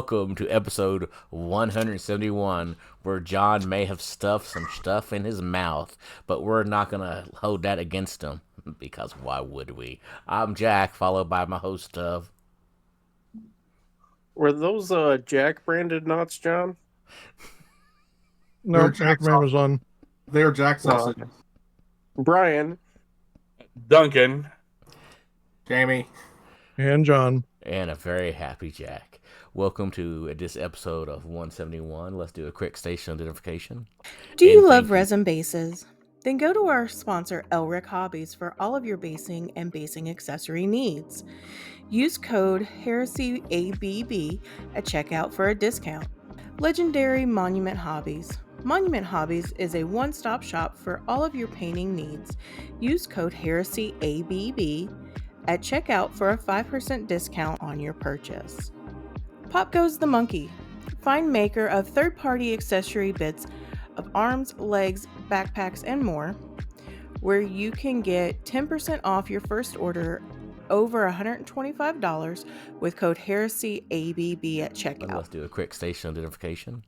welcome to episode 171, where John may have stuffed some stuff in his mouth, but we're not going to hold that against him, because why would we? I'm Jack, followed by my host of... Were those Jack branded nuts, John? No, they're from Amazon. They're Jack sausages. Brian. Duncan. Jamie. And John. And a very happy Jack. Welcome to this episode of 171. Let's do a quick station identification. Do you love resin bases? Then go to our sponsor, Elric Hobbies, for all of your basing and basing accessory needs. Use code HERESYABB at checkout for a discount. Legendary Monument Hobbies. Monument Hobbies is a one-stop shop for all of your painting needs. Use code HERESYABB at checkout for a 5% discount on your purchase. Pop Goes the Monkey. Find maker of third-party accessory bits of arms, legs, backpacks, and more, where you can get 10% off your first order over $125 with code HERESYABB at checkout. Let's do a quick station identification.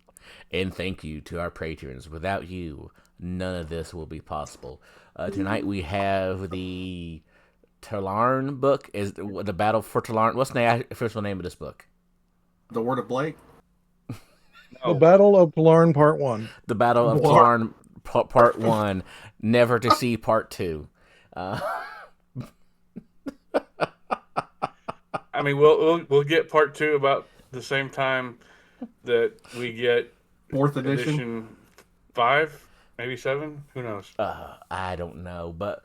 And thank you to our patrons. Without you, none of this will be possible. Tonight we have the Tallarn book, is the Battle for Tallarn. What's the official name of this book? The Word of Blake? The Battle of Tallarn Part 1. The Battle of Tallarn Part 1. Never to see Part 2. I mean, we'll get Part 2 about the same time that we get 4th edition 5, maybe 7. Who knows? I don't know, but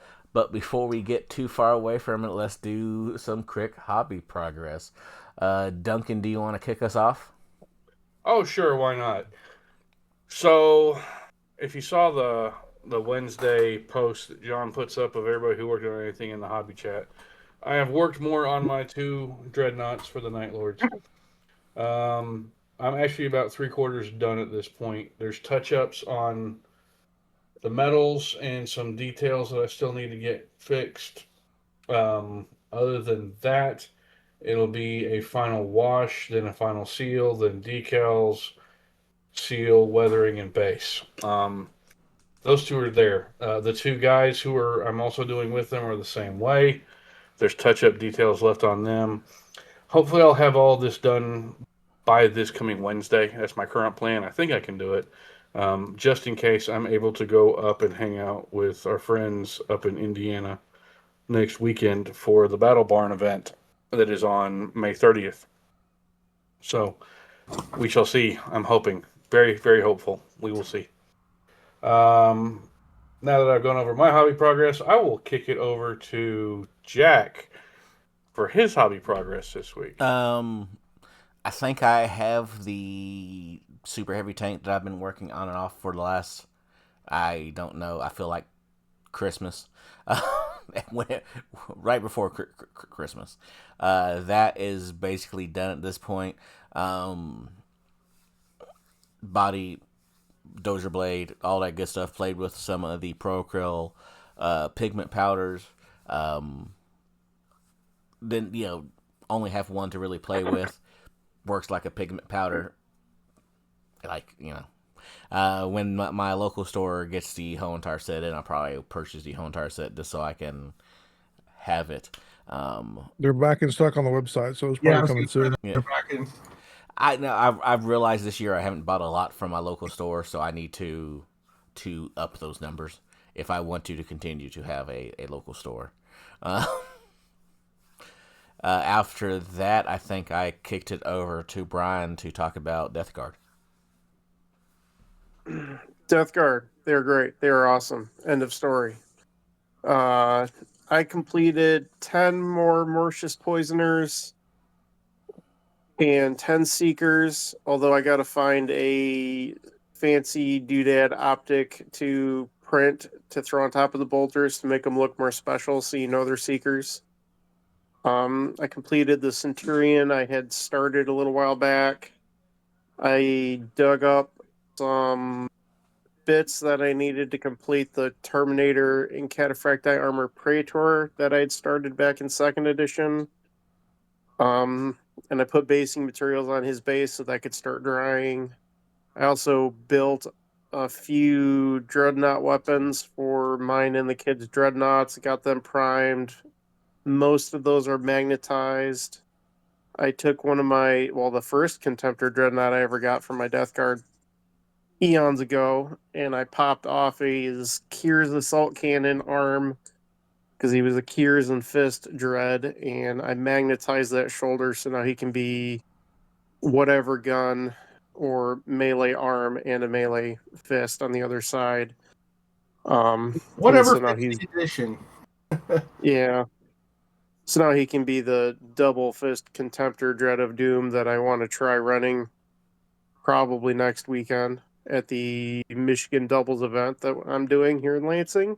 before we get too far away from it, let's do some quick hobby progress. Duncan, do you want to kick us off? Oh, sure, why not? So, if you saw the Wednesday post that John puts up of everybody who worked on anything in the hobby chat, I have worked more on my 2 dreadnoughts for the Night Lords. I'm actually about 3/4 done at this point. There's touch-ups on the metals and some details that I still need to get fixed. Other than that, it'll be a final wash, then a final seal, then decals, seal, weathering, and base. Those 2 are there. The 2 guys who I'm also doing with them are the same way. There's touch-up details left on them. Hopefully I'll have all this done by this coming Wednesday. That's my current plan. I think I can do it. Just in case I'm able to go up and hang out with our friends up in Indiana next weekend for the Battle Barn event that is on May 30th. So we shall see. I'm hoping. Very, very hopeful. We will see. Now that I've gone over my hobby progress, I will kick it over to Jack for his hobby progress this week. I think I have the super heavy tank that I've been working on and off for the last, I don't know, I feel like Christmas. Right before Christmas. That is basically done at this point. Body, dozer blade, all that good stuff. Played with some of the Pro Acryl pigment powders. Then, only have one to really play with. Works like a pigment powder. When my local store gets the whole entire set in, I'll probably purchase the whole entire set just so I can have it. They're back in stock on the website, so it's probably coming soon. They're back in. I've realized this year I haven't bought a lot from my local store, so I need to up those numbers if I want to continue to have a local store. After that, I think I kicked it over to Brian to talk about Death Guard. Death Guard. They're great. They're awesome. End of story. I completed 10 more Mortius Poisoners and 10 Seekers, although I got to find a fancy doodad optic to print to throw on top of the bolters to make them look more special so you know they're Seekers. I completed the Centurion I had started a little while back. I dug up some bits that I needed to complete the Terminator and Cataphracti Armor Praetor that I had started back in 2nd edition. and I put basing materials on his base so that could start drying. I also built a few dreadnought weapons for mine and the kids' dreadnoughts. Got them primed. Most of those are magnetized. I took one of the first Contemptor dreadnought I ever got from my Death Guard eons ago, and I popped off his Kier's assault cannon arm because he was a Kier's and Fist dread, and I magnetized that shoulder so now he can be whatever gun or melee arm and a melee fist on the other side. Whatever So now he's edition. yeah. So now he can be the double fist Contemptor Dread of Doom that I want to try running probably next weekend at the Michigan Doubles event that I'm doing here in Lansing.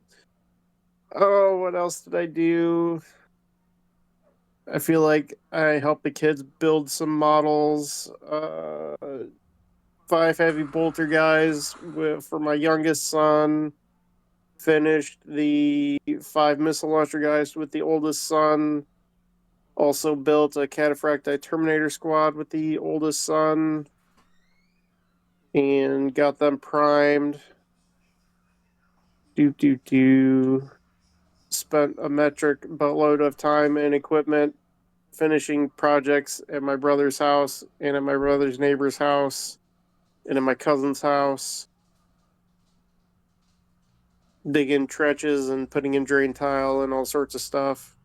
Oh, what else did I do? I feel like I helped the kids build some models. 5 heavy bolter guys for my youngest son. Finished the 5 missile launcher guys with the oldest son. Also built a Cataphracti Terminator squad with the oldest son. And got them primed. Spent a metric boatload of time and equipment finishing projects at my brother's house and at my brother's neighbor's house and at my cousin's house. Digging trenches and putting in drain tile and all sorts of stuff.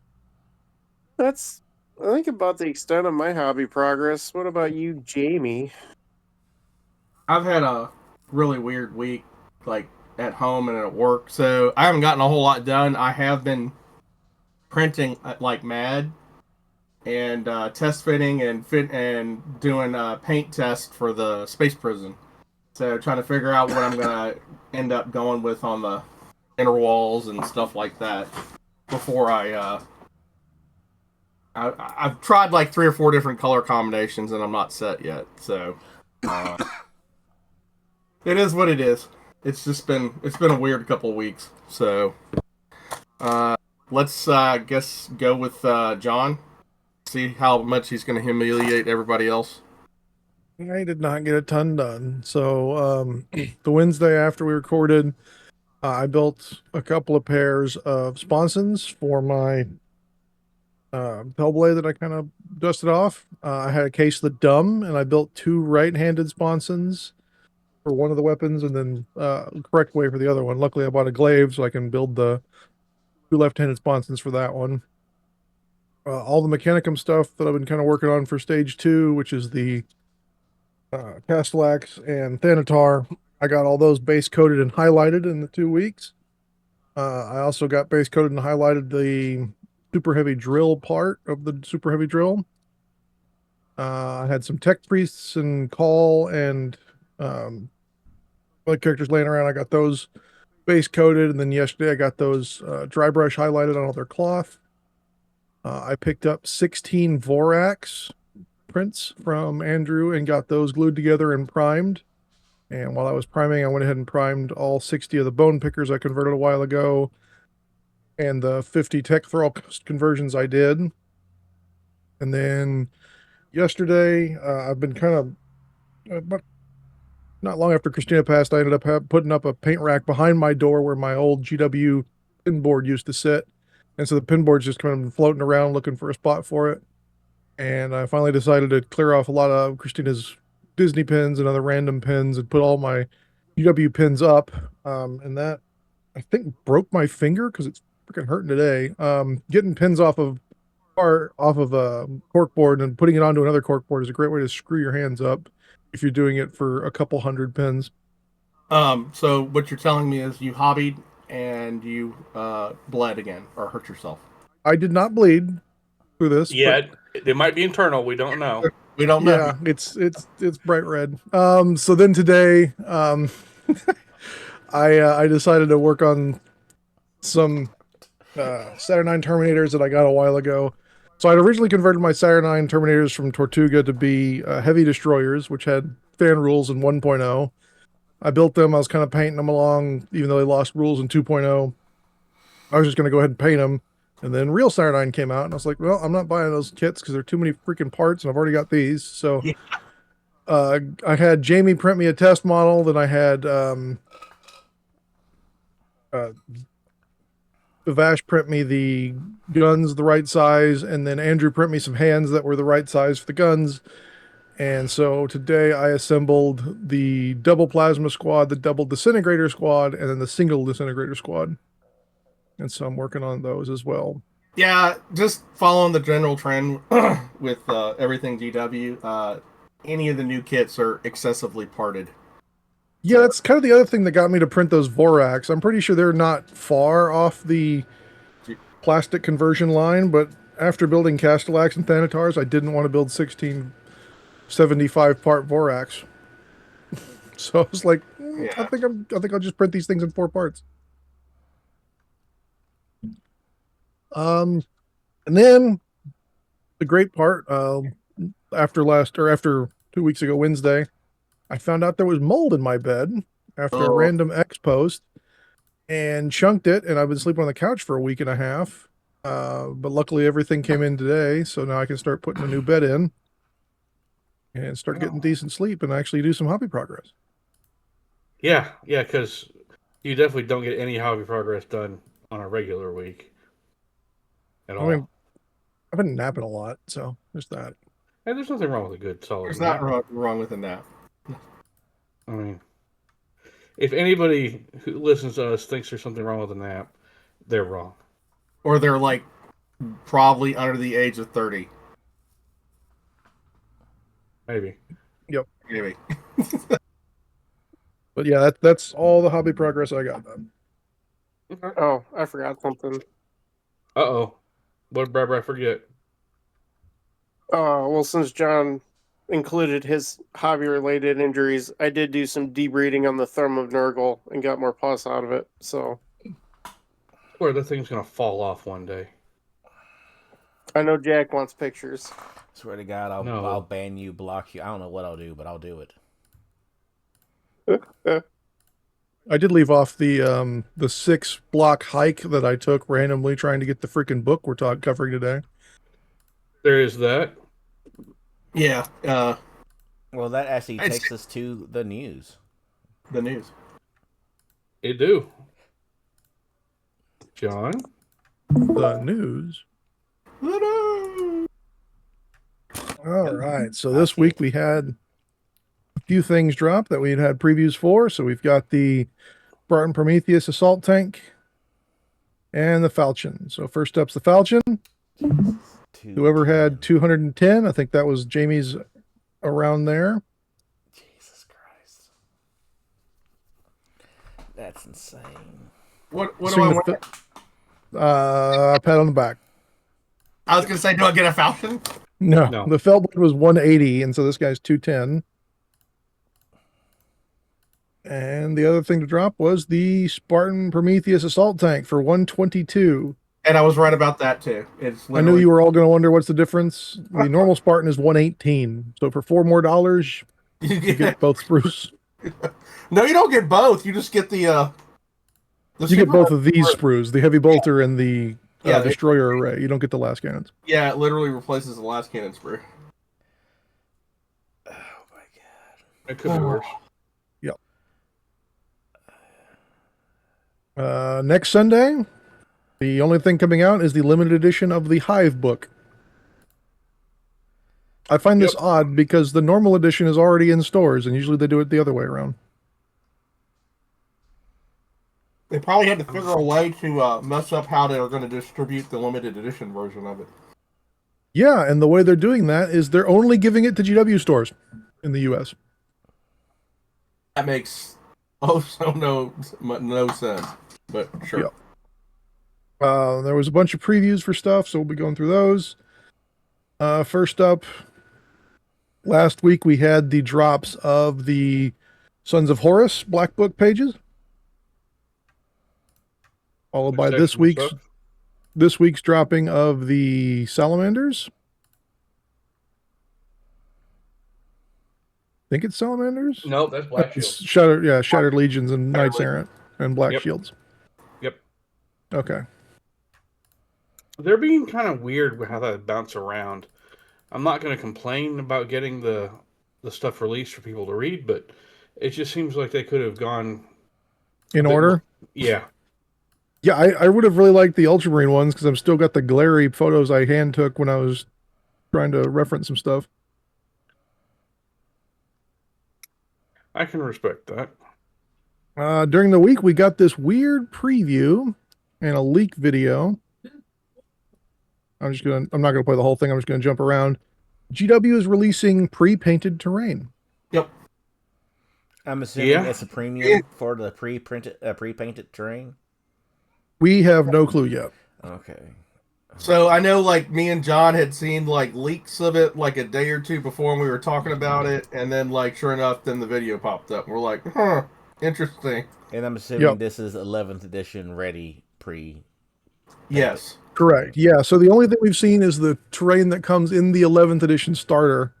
That's, I think, about the extent of my hobby progress. What about you, Jamie? I've had a really weird week, like at home and at work, so I haven't gotten a whole lot done. I have been printing like mad and test fitting and doing a paint test for the space prison. So trying to figure out what I'm gonna end up going with on the inner walls and stuff like that before I've tried like 3 or 4 different color combinations and I'm not set yet. So it is what it is. It's been a weird couple of weeks. So let's guess go with John. See how much he's going to humiliate everybody else. I did not get a ton done. So the Wednesday after we recorded, I built a couple of pairs of sponsons for my Hellblade that I kind of dusted off. I had a case of the dumb, and I built 2 right-handed sponsons for one of the weapons, and then correct way for the other one. Luckily, I bought a glaive, so I can build the 2 left-handed sponsons for that one. All the Mechanicum stuff that I've been kind of working on for stage 2, which is the Castellax and Thanatar, I got all those base coated and highlighted in the 2 weeks. I also got base coated and highlighted the super heavy drill part of the super heavy drill. I had some tech priests and Karl and other characters laying around. I got those base coated, and then yesterday I got those dry brush highlighted on all their cloth. I picked up 16 Vorax prints from Andrew and got those glued together and primed. And while I was priming, I went ahead and primed all 60 of the bone pickers I converted a while ago, and the 50 tech thrall conversions I did. And then yesterday, I've been kind of, not long after Christina passed, I ended up putting up a paint rack behind my door where my old GW pin board used to sit. And so the pin board's just kind of floating around looking for a spot for it. And I finally decided to clear off a lot of Christina's Disney pins and other random pins and put all my GW pins up. And that, I think, broke my finger because it's freaking hurting today. Getting pins off of a cork board and putting it onto another cork board is a great way to screw your hands up if you're doing it for a couple hundred pins. So what you're telling me is you hobbied and you bled again or hurt yourself. I did not bleed through this. Yeah, it might be internal. We don't know. We don't know. Yeah, it's bright red. So then today, I decided to work on some Saturnine Terminators that I got a while ago. So I'd originally converted my Saturnine Terminators from Tortuga to be heavy destroyers, which had fan rules in 1.0. I built them. I was kind of painting them along, even though they lost rules in 2.0. I was just going to go ahead and paint them And then Real Cyanide came out, and I was like, well, I'm not buying those kits because they're too many freaking parts, and I've already got these. So Yeah. I had Jamie print me a test model. Then I had Vash print me the guns the right size, and then Andrew print me some hands that were the right size for the guns. And so today I assembled the double plasma squad, the double disintegrator squad, and then the single disintegrator squad. And so I'm working on those as well. Yeah, just following the general trend with everything GW. Any of the new kits are excessively parted. Yeah, that's kind of the other thing that got me to print those Voraks. I'm pretty sure they're not far off the plastic conversion line, but after building Castellax and Thanatars, I didn't want to build 16 75 part Voraks. So I was like, Yeah. I think I'll just print these things in 4 parts. And then the great part, after 2 weeks ago Wednesday, I found out there was mold in my bed after a random X post, and chunked it, and I've been sleeping on the couch for a week and a half. But luckily everything came in today, so now I can start putting a new bed in and start getting decent sleep and actually do some hobby progress. Yeah, because you definitely don't get any hobby progress done on a regular week at all. I mean, I've been napping a lot, so there's that. And there's nothing wrong with a good solid There's nap. not wrong with a nap. I mean, if anybody who listens to us thinks there's something wrong with a nap, they're wrong. Or they're like probably under the age of 30. Maybe. Yep. Maybe. But yeah, that's all the hobby progress I got done. Oh, I forgot something. Uh-oh. What did Brad forget? Well, since John included his hobby-related injuries, I did do some debreeding on the thumb of Nurgle and got more pus out of it. So Or that thing's going to fall off one day. I know Jack wants pictures. Swear to God, I'll ban you, block you. I don't know what I'll do, but I'll do it. I did leave off the 6 block hike that I took randomly trying to get the freaking book we're covering today. There is that. Yeah. Well, that actually takes us to the news. The news. It do. John? The news. All right. So this week we had a few things drop that we had previews for. So we've got the Spartan Prometheus assault tank and the Falchion. So first up's the Falchion. Whoever had 210, I think that was Jamie's around there. Jesus Christ. That's insane. What do I want? Pat on the back. I was going to say, do I get a Falcon? No. The Feltblade was 180, and so this guy's 210. And the other thing to drop was the Spartan Prometheus assault tank for 122. And I was right about that too. I knew you were all going to wonder what's the difference. The normal Spartan is 118. So for $4 more, you get both spruce. No, you don't get both. You just get the you get both of these sprues, the heavy bolter and the destroyer array. You don't get the last cannons. Yeah, it literally replaces the last cannon sprue. Oh my God. It could be worse. Yep. Next Sunday, the only thing coming out is the limited edition of the Hive book. I find this odd because the normal edition is already in stores, and usually they do it the other way around. They probably had to figure a way to mess up how they were going to distribute the limited edition version of it. Yeah, and the way they're doing that is they're only giving it to GW stores in the U.S. That makes no sense, but sure. Yep. There was a bunch of previews for stuff, so we'll be going through those. First up, last week we had the drops of the Sons of Horus Black Book pages, followed by this week's dropping of the Salamanders. I think it's Salamanders. No, that's Black Shields. Shattered Legions and Knights Errant and Black Shields. Yep. Okay. They're being kind of weird with how they bounce around. I'm not going to complain about getting the stuff released for people to read, but it just seems like they could have gone In order? Yeah. Yeah, I would have really liked the Ultramarine ones because I've still got the glary photos I hand took when I was trying to reference some stuff. I can respect that. During the week, we got this weird preview and a leak video. I'm not gonna play the whole thing. I'm just gonna jump around. GW is releasing pre-painted terrain. Yep. I'm assuming it's a premium for the pre-painted terrain. We have no clue yet. Okay. So I know, like, me and John had seen like leaks of it like a day or two before when we were talking about it, and then like sure enough, then the video popped up. And we're like, huh, interesting. And I'm assuming this is 11th edition ready pre. Yes. Correct. Yeah. So the only thing we've seen is the terrain that comes in the 11th edition starter.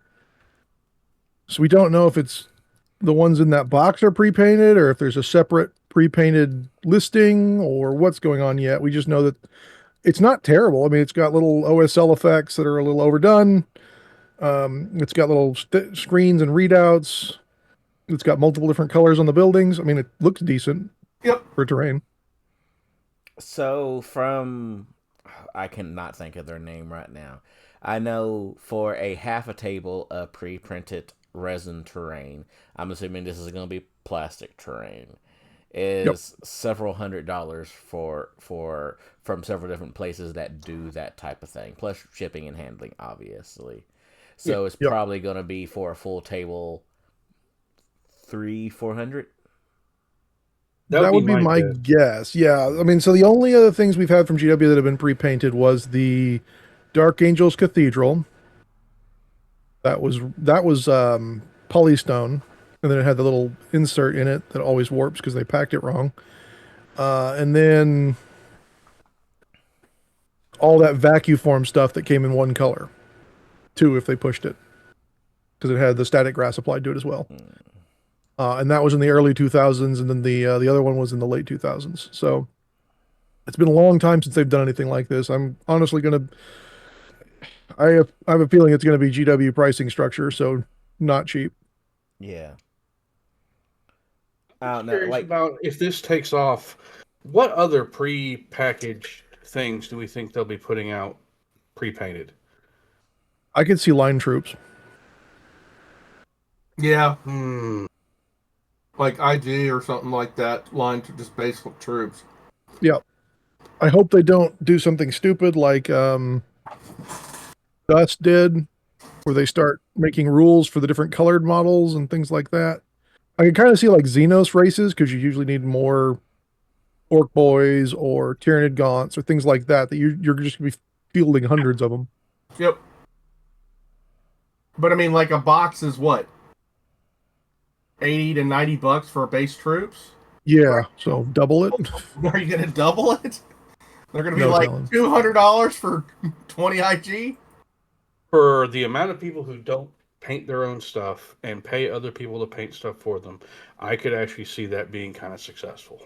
So we don't know if it's the ones in that box are pre-painted or if there's a separate pre-painted listing or what's going on yet. We just know that it's not terrible. I mean, it's got little OSL effects that are a little overdone. It's got little screens and readouts. It's got multiple different colors on the buildings. I mean, it looks decent. Yep. For terrain. So I cannot think of their name right now. I know for a half a table of pre-printed resin terrain, I'm assuming this is going to be plastic terrain, is several $100s from several different places that do that type of thing, plus shipping and handling, obviously. So it's probably going to be for a full table $300-400. That would be my guess. Yeah. I mean, so the only other things we've had from GW that have been pre-painted was the Dark Angels Cathedral. That was polystone, and then it had the little insert in it that always warps because they packed it wrong. And then all that vacuum form stuff that came in one color, two if they pushed it, because it had the static grass applied to it as well. And that was in the early 2000s, and then the other one was in the late 2000s. So it's been a long time since they've done anything like this. I'm honestly I have a feeling it's going to be GW pricing structure, so not cheap. Yeah. I'm curious about if this takes off, what other pre-packaged things do we think they'll be putting out pre-painted? I could see line troops. Yeah. Like IG or something like that, line to just basic troops. Yeah. I hope they don't do something stupid like Dust did, where they start making rules for the different colored models and things like that. I can kind of see like Xenos races, because you usually need more Orc Boys or Tyranid Gaunts or things like that you're just going to be fielding hundreds of them. Yep. But I mean, like, a box is what? $80 to $90 for base troops? Yeah, so double it. Are you going to double it? They're going to be No like challenge. $200 for 20 IG? For the amount of people who don't paint their own stuff and pay other people to paint stuff for them, I could actually see that being kind of successful.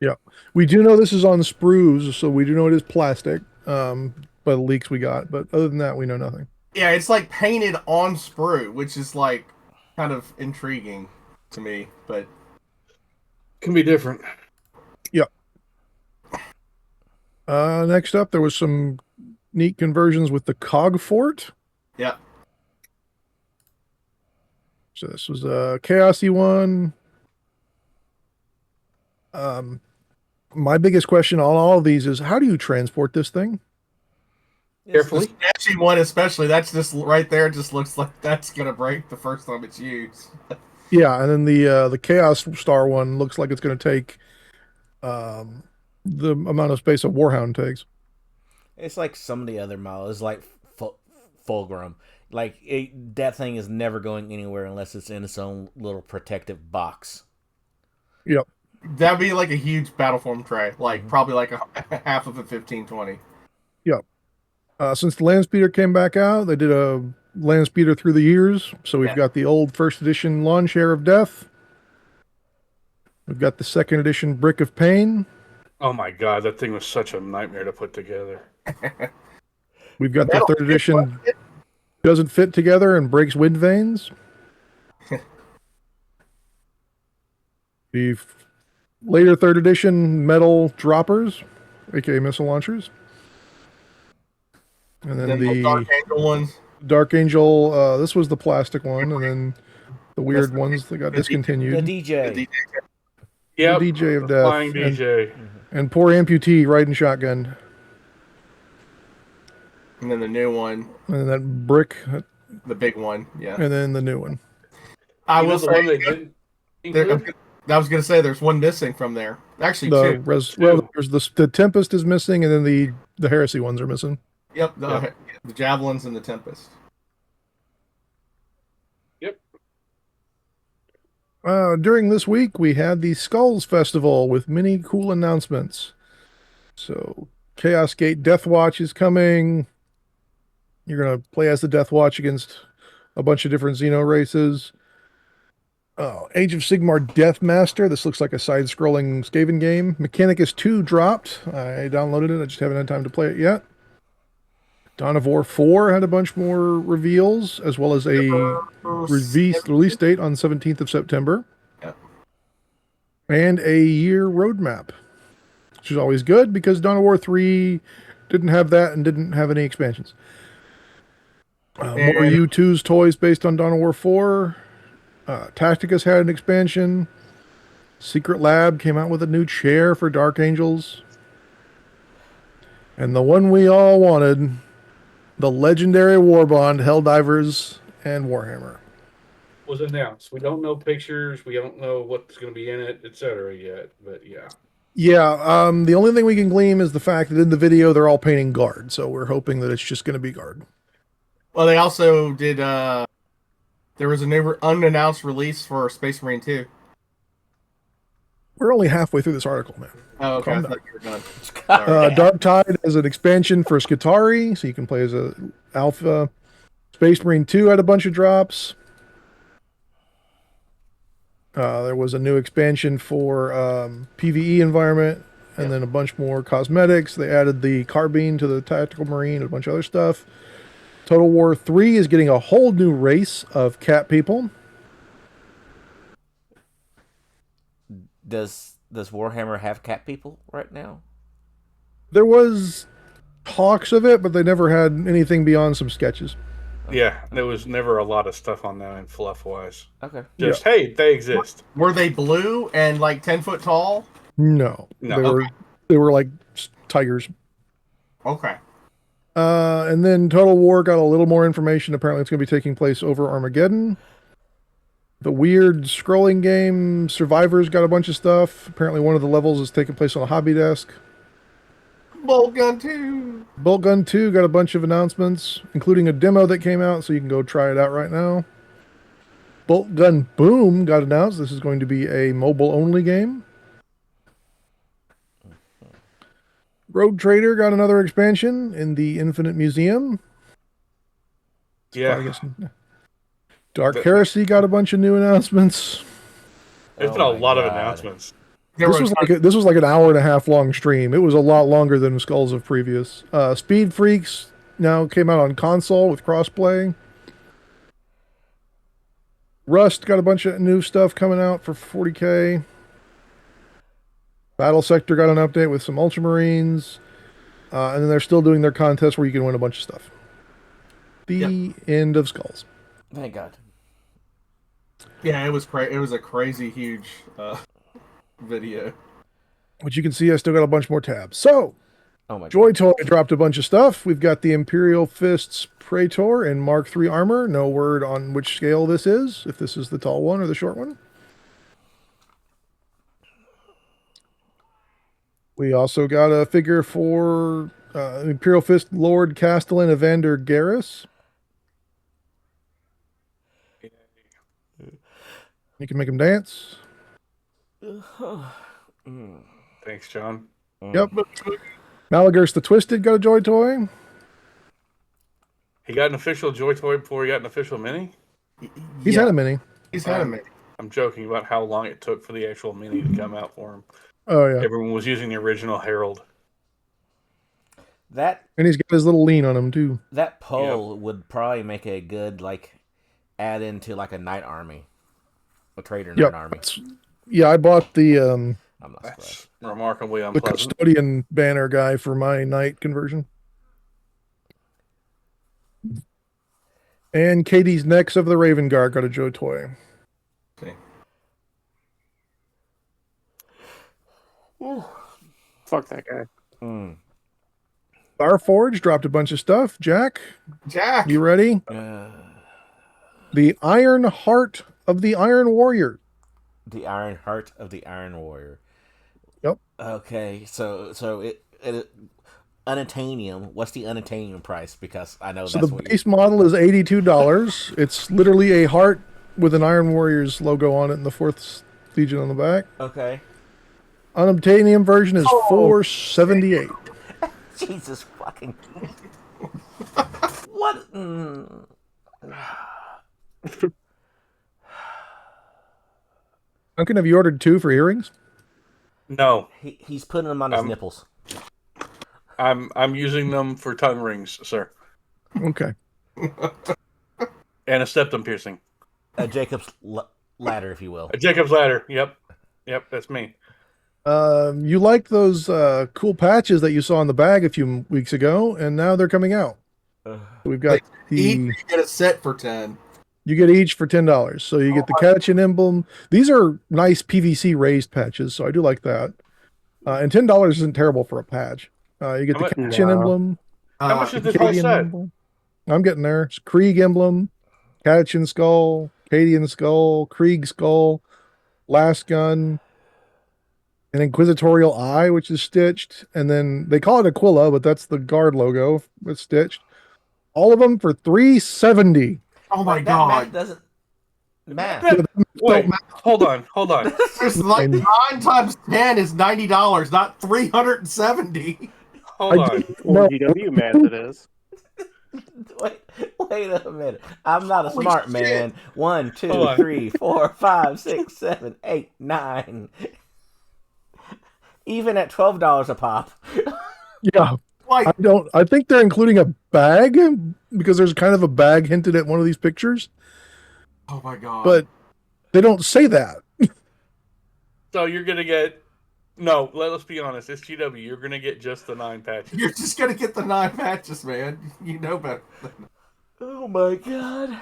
Yeah. We do know this is on sprues, so we do know it is plastic, by the leaks we got. But other than that, we know nothing. Yeah, it's like painted on sprue, which is like kind of intriguing to me, but can be different. Yeah. Next up, there was some neat conversions with the Cog Fort. Yeah. So this was a chaosy one. My biggest question on all of these is, how do you transport this thing? Carefully. The sketchy one especially, that's just right there, just looks like that's gonna break the first time it's used. Yeah, and then the Chaos Star one looks like it's going to take the amount of space a Warhound takes. It's like some of the other models, like Fulgrim. Like, that thing is never going anywhere unless it's in its own little protective box. Yep. That'd be like a huge Battleform tray, like probably like a half of a 1520. Yep. Since the Landspeeder came back out, they did a Landspeeder through the years. So we've got the old first edition Lawn Share of Death. We've got the second edition Brick of Pain. Oh my god, that thing was such a nightmare to put together. We've got the third edition. Doesn't fit together and breaks wind vanes. The later third edition metal droppers, aka missile launchers. And then the Dark Angel ones. Dark Angel, this was the plastic one, and then the weird ones that got discontinued. The DJ. Yep, The DJ of the Death. flying DJ. And poor amputee riding shotgun. And then the new one. And then that brick. The big one, yeah. And then the new one. I You know will the say, one they didn't include? I was going to say there's one missing from there. Actually, two. Well, there's the Tempest is missing, and then the Heresy ones are missing. Yep, the Javelins and the Tempest. Yep. During this week, we had the Skulls Festival with many cool announcements. So, Chaos Gate Death Watch is coming. You're going to play as the Death Watch against a bunch of different Xeno races. Age of Sigmar Deathmaster. This looks like a side-scrolling Skaven game. Mechanicus 2 dropped. I downloaded it. I just haven't had time to play it yet. Dawn of War 4 had a bunch more reveals, as well as a release date on 17th of September. Yep. And a year roadmap, which is always good because Dawn of War 3 didn't have that and didn't have any expansions. More U2's toys based on Dawn of War 4. Tactica's had an expansion. Secret Lab came out with a new chair for Dark Angels. And the one we all wanted, the legendary Warbond, Helldivers, and Warhammer. Was announced. We don't know pictures. We don't know what's going to be in it, etc. yet. But yeah. Yeah, the only thing we can glean is the fact that in the video they're all painting Guard. So we're hoping that it's just going to be Guard. Well, they also did... there was a new unannounced release for Space Marine 2. We're only halfway through this article, man. Oh, okay. Calm I thought you were done. Dark Tide is an expansion for Skitarii, so you can play as a Alpha. Space Marine 2 had a bunch of drops. There was a new expansion for PvE environment, and then a bunch more cosmetics. They added the Carbine to the Tactical Marine and a bunch of other stuff. Total War 3 is getting a whole new race of cat people. Does Warhammer have cat people right now? There was talks of it, but they never had anything beyond some sketches. Yeah, there was never a lot of stuff on that in fluff-wise. Okay. Just, hey, they exist. Were they blue and like 10 foot tall? No. They were like tigers. Okay. And then Total War got a little more information. Apparently it's going to be taking place over Armageddon. The weird scrolling game Survivors got a bunch of stuff. Apparently one of the levels is taking place on a hobby desk. Bolt Gun 2. Bolt Gun 2 got a bunch of announcements, including a demo that came out, so you can go try it out right now. Bolt Gun Boom got announced. This is going to be a mobile-only game. Rogue Trader got another expansion in the Infinite Museum. Yeah. Dark Heresy got a bunch of new announcements. There's been a lot of announcements. This was like an hour and a half long stream. It was a lot longer than Skulls of previous. Speed Freaks now came out on console with crossplay. Rust got a bunch of new stuff coming out for 40K. Battle Sector got an update with some Ultramarines. And then they're still doing their contest where you can win a bunch of stuff. The end of Skulls. Thank God. Yeah, it was a crazy huge video. Which you can see I still got a bunch more tabs. So, Joy Toy dropped a bunch of stuff. We've got the Imperial Fists Praetor in Mark III armor. No word on which scale this is, if this is the tall one or the short one. We also got a figure for Imperial Fist Lord Castellan Evander Garrus. You can make him dance. Thanks, John. Yep. Malagurus the Twisted got a Joy Toy. He got an official Joy Toy before he got an official mini? He's had a mini. He's had a mini. I'm joking about how long it took for the actual mini to come out for him. Oh yeah, Everyone was using the original Herald. That and he's got his little lean on him too. that pole would probably make a good add into a knight army, a trader knight Yep. army. Yeah, I bought the I'm not surprised. That's remarkably the unpleasant. custodian banner guy for my knight conversion. And Katie's Necks of the Raven Guard got a Joe toy. Okay. Fuck that guy. Mm. Starforge dropped a bunch of stuff. Jack, you ready? The Iron Heart of the Iron Warrior. The Iron Heart of the Iron Warrior. Yep. Okay, so it unattainium. What's the unattainium price? Because I know So that's the what base model is $82. It's literally a heart with an Iron Warrior's logo on it and the 4th Legion on the back. Okay. Unobtainium version is $478. Jesus fucking. What? Duncan, have you ordered 2 for earrings? No, He's putting them on his nipples. I'm using them for tongue rings, sir, Okay. and a septum piercing. A Jacob's ladder, if you will. A Jacob's ladder. Yep, that's me. You liked those cool patches that you saw in the bag a few weeks ago, and now they're coming out. We've got You get a set for 10. You get each for $10. So you get the Catchin emblem. These are nice PVC raised patches, so I do like that. And $10 isn't terrible for a patch. You get the Catchin emblem. How much is this whole Cadian set? emblem. I'm getting there. It's Krieg emblem, Catchin skull, Cadian skull, Krieg skull, last gun, an Inquisitorial eye, which is stitched, and then they call it Aquila, but that's the guard logo. It's stitched. All of them for $370. Oh my That god! math doesn't. Math. Wait, hold on. There's like 9 times 10 is $90, not $370. Hold on. Or GW math it is. Wait a minute. I'm not a Holy smart shit. man. 1, 2, Hold on. 3, 4, 5, 6, 7, 8, 9. Even at $12 a pop. Yeah. Like, I think they're including a bag because there's kind of a bag hinted at one of these pictures, oh my god! but they don't say that. So you're gonna get let's be honest. It's GW. You're gonna get just the 9 patches. you're just gonna get the 9 patches, man. You know better. Oh my god.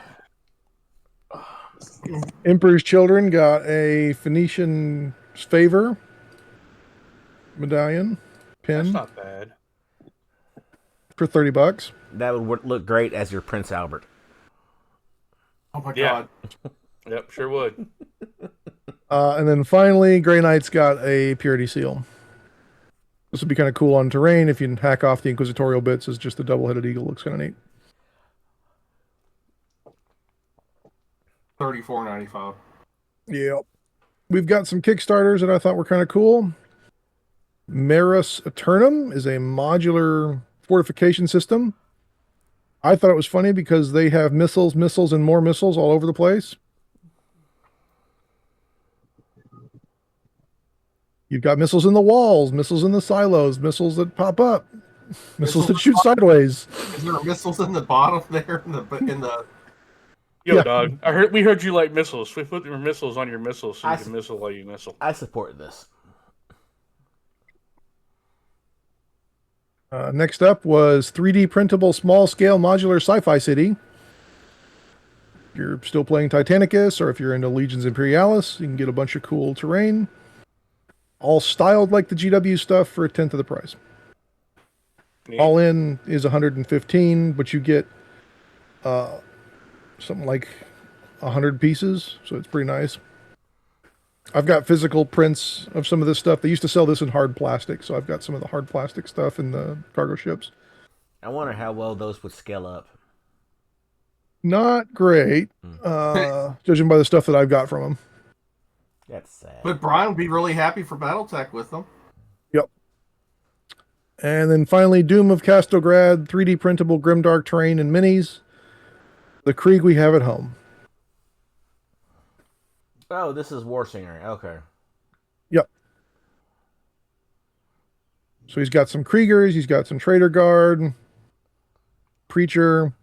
Emperor's Children got a Phoenician favor medallion That's pin not bad. for $30. That would look great as your Prince Albert. Oh my Yeah. god! Yep, sure would. And then finally, Grey Knight's got a Purity Seal. This would be kind of cool on terrain if you can hack off the Inquisitorial bits as just a double-headed eagle. Looks kind of neat. $34.95. Yep. We've got some Kickstarters that I thought were kind of cool. Maris Eternum is a modular fortification system. I thought it was funny because they have missiles, and more missiles all over the place. You've got missiles in the walls, missiles in the silos, missiles that pop up, missiles that shoot sideways. Is there missiles in the bottom there? In the Yo, Yeah. dog. We heard you like missiles. We put your missiles on your missiles so you can missile while you missile. I support this. Next up was 3D printable small scale modular sci-fi city. If you're still playing Titanicus or if you're into Legions Imperialis, you can get a bunch of cool terrain. All styled like the GW stuff for 1/10 of the price. Neat. All in is 115, but you get something like 100 pieces, so it's pretty nice. I've got physical prints of some of this stuff. They used to sell this in hard plastic, so I've got some of the hard plastic stuff in the cargo ships. I wonder how well those would scale up. Not great, judging by the stuff that I've got from them. That's sad. But Brian would be really happy for BattleTech with them. Yep. And then finally, Doom of Castograd, 3D printable Grimdark terrain and minis. The Krieg we have at home. Oh, this is Warsinger. Okay. Yep. So he's got some Kriegers, he's got some Trader Guard, Preacher,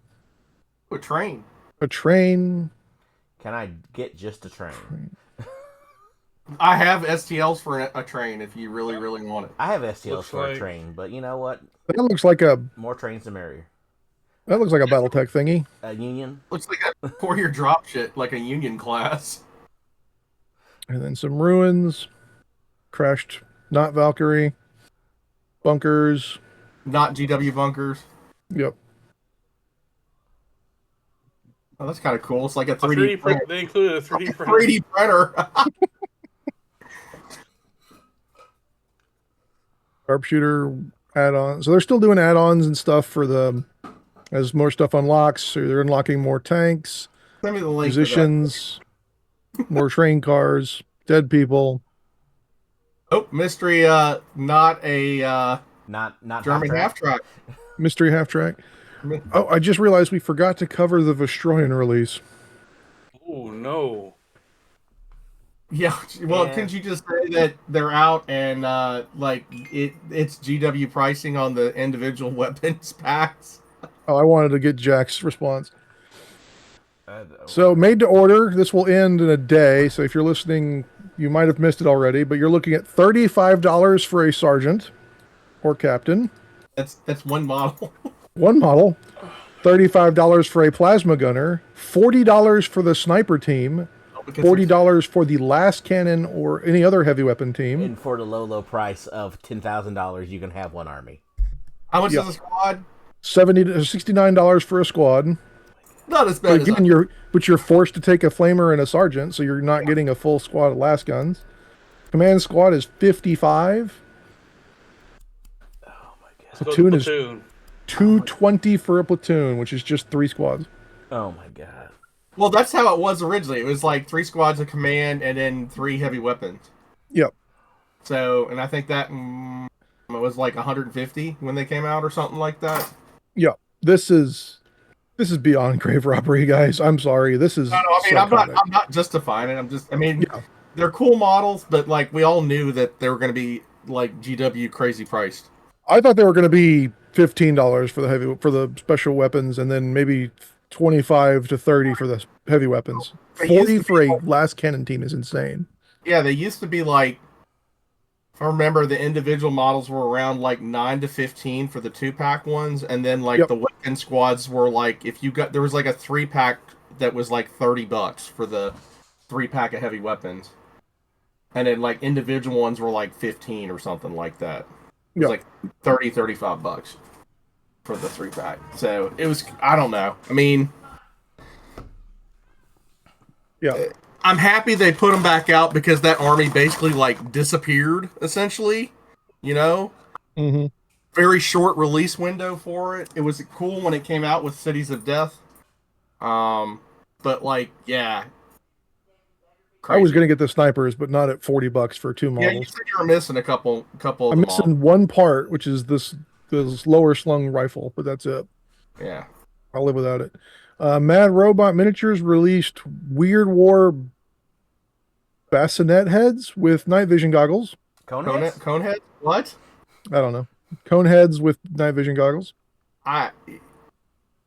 A train. a train. Can I get just a train? I have STLs for a train if you really, really want it. I have STLs Looks for a like- train, but you know what? That looks like a More trains the merrier. BattleTech thingy. Union. Looks like a 4-year drop shit, like a Union class. And then some ruins. Crashed, not Valkyrie. Bunkers. Not GW bunkers. Yep. Oh, that's kind of cool. It's like a A 3D printer. They included a 3D printer. 3D printer. Sharpshooter add-on. So they're still doing add-ons and stuff for the as more stuff unlocks. So they're unlocking more tanks, Send me the link. musicians, more train cars, dead people. Oh, mystery. Not a Not German half track. Mystery half track. Oh, I just realized we forgot to cover the Vestroyan release. Oh no! Yeah. Well, Yeah. couldn't you just say that they're out and like it's GW pricing on the individual weapons packs? Oh, I wanted to get Jack's response. Uh, So made to order. This will end in a day. So if you're listening, you might have missed it already, but you're looking at $35 for a sergeant or captain. That's one model. One model. $35 for a plasma gunner. $40 for the sniper team. Because $40 for the last cannon or any other heavy weapon team. and for the low price of $10,000, you can have one army. How much Yeah. is a squad? $69 for a squad. Not as But bad as again, you're forced to take a flamer and a sergeant, so you're not getting a full squad of last guns. Command squad is $55. Oh my god. Platoon is Platoon. $220 for a platoon, which is just 3 squads. Oh my god. Well, that's how it was originally. It was like 3 squads of command and then 3 heavy weapons. Yep. So, and I think that it was like 150 when they came out or something like that. Yep. This is beyond grave robbery, guys. I'm sorry. This is No, I mean, psychotic. I'm not justifying it. I mean, Yeah. they're cool models, but like we all knew that they were going to be like GW crazy priced. I thought they were going to be $15 for the special weapons, and then maybe 25 to 30 for the heavy weapons. They used 40 to for be a last cannon team is insane. Yeah, they used to be like, if I remember, the individual models were around like 9 to 15 for the 2-pack ones, and then like Yep. the weapon squads were like, if you got, there was like a 3-pack that was like $30 for the 3-pack of heavy weapons, and then like individual ones were like 15 or something like that. It was Yep. like $35 for the 3-pack. So it was, I don't know. I mean, Yeah. I'm happy they put them back out because that army basically like disappeared essentially, you know? Mm-hmm. Very short release window for it. It was cool when it came out with Cities of Death. But like, yeah. I was going to get the snipers, but not at $40 for 2 Yeah, models. you said you were missing a couple of I'm the missing one part, which is this lower slung rifle, but that's it. models. Yeah. I'll live without it. Mad Robot Miniatures released Weird War bassinet heads with night vision goggles. Coneheads? Conehead? What? I don't know. Cone heads with night vision goggles.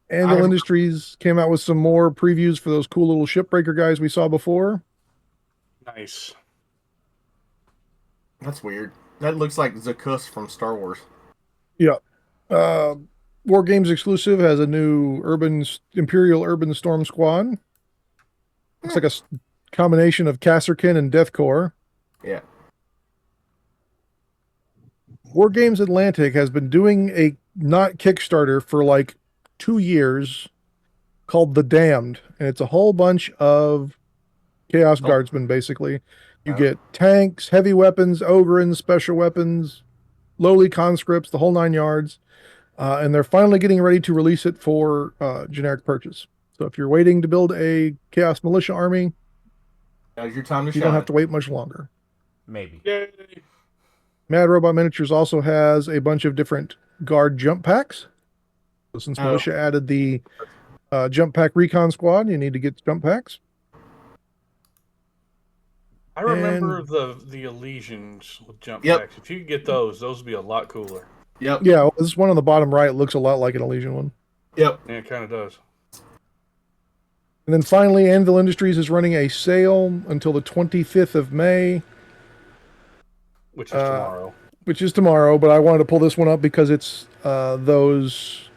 Anvil Industries came out with some more previews for those cool little shipbreaker guys we saw before. Nice. That's weird. That looks like Zakus from Star Wars. Yeah. War Games exclusive has a new Imperial Urban Storm Squad. Looks like a combination of Kasserkin and Deathcore. Yeah. War Games Atlantic has been doing a not Kickstarter for like 2 years called The Damned, and it's a whole bunch of Chaos Guardsmen, basically. You get tanks, heavy weapons, ogrins, special weapons, lowly conscripts, the whole 9 yards. And they're finally getting ready to release it for generic purchase. So if you're waiting to build a Chaos Militia army, Now's your time to you shine. don't have to wait much longer. Maybe. Yay. Mad Robot Miniatures also has a bunch of different guard jump packs. So since Militia added the jump pack recon squad, you need to get jump packs. I remember the Elysians with jump Yep. packs. If you could get those would be a lot cooler. Yep. Yeah, this one on the bottom right looks a lot like an Elysian one. Yep. Yeah, it kind of does. And then finally, Anvil Industries is running a sale until the 25th of May. Which is tomorrow. Which is tomorrow, but I wanted to pull this one up because it's those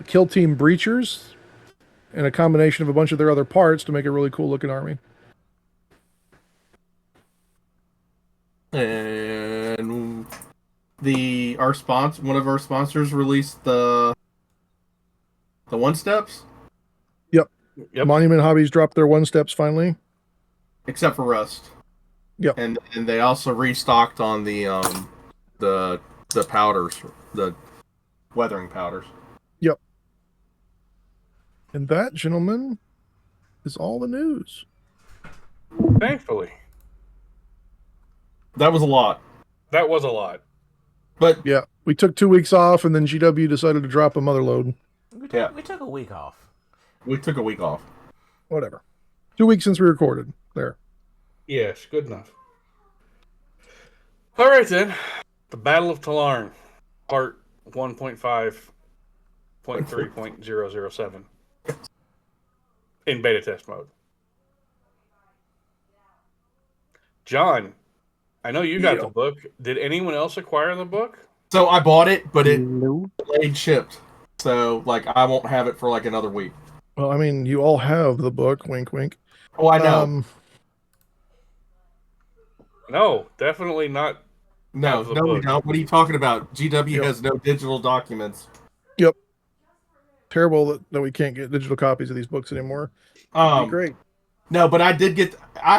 Kill Team Breachers and a combination of a bunch of their other parts to make a really cool looking army. And one of our sponsors released the one steps. Yep. Monument Hobbies dropped their one steps finally. Except for Rust. Yep. And they also restocked on the powders, the weathering powders. Yep. And that, gentlemen, is all the news. Thankfully. That was a lot. That was a lot. But Yeah, we took 2 weeks off, and then GW decided to drop a mother load. We took a week off. we took a week off. Whatever. 2 weeks since we recorded. There. Yes, good enough. All right, then. The Battle of Tallarn, part 1.5.3.007 in beta test mode. John, I know you got the book. Did anyone else acquire the book? So I bought it, but it No. delayed shipped. So I won't have it for another week. Well, I mean, you all have the book. Wink, wink. Oh, I know. No, definitely not. No, the we book. don't. What are you talking about? GW Yep. has no digital documents. Terrible that we can't get digital copies of these books anymore. Great. No, but I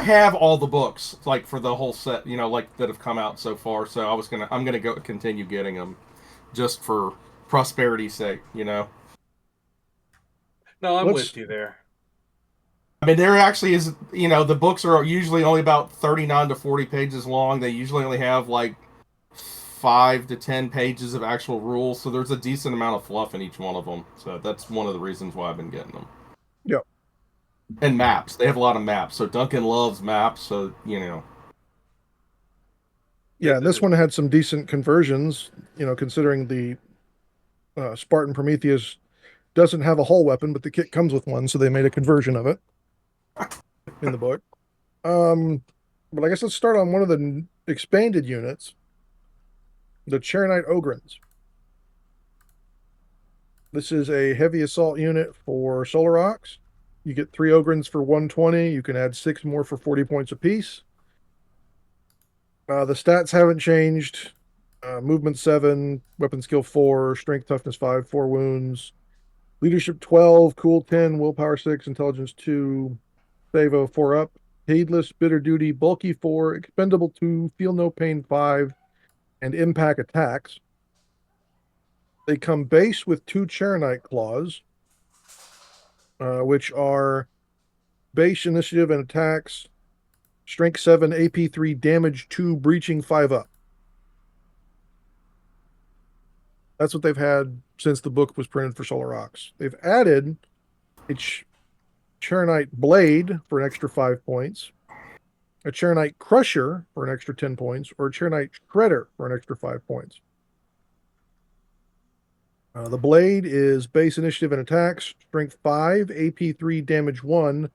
have all the books for the whole set, that have come out so far. So I'm gonna go continue getting them, just for prosperity's sake, No, I'm with you there. I mean, there actually is, the books are usually only about 39 to 40 pages long. They usually only have 5 to 10 pages of actual rules, so there's a decent amount of fluff in each one of them. So that's one of the reasons why I've been getting them. Yep. And maps. They have a lot of maps. So Duncan loves maps, so, Yeah, and this one had some decent conversions, considering the Spartan Prometheus doesn't have a hull weapon, but the kit comes with one, so they made a conversion of it in the book. But I guess let's start on one of the expanded units, the Charonite Ogrins. This is a heavy assault unit for Solar Ox. You get 3 Ogrins for 120. You can add 6 more for 40 points apiece. The stats haven't changed. Movement 7, weapon skill 4, strength toughness 5, 4 wounds. Leadership 12, cool 10, willpower 6, intelligence 2, Savo 4 up, heedless, bitter duty, bulky 4, expendable 2, feel no pain 5, and impact attacks. They come base with 2 Charonite claws, which are base initiative and attacks, strength 7, AP 3, damage 2, breaching 5 up. That's what they've had since the book was printed for Solar Ox. They've added a Charonite Blade for an extra 5 points, a Charonite Crusher for an extra 10 points, or a Charonite Shredder for an extra 5 points. The Blade is base initiative and attacks, strength 5, AP 3, damage 1,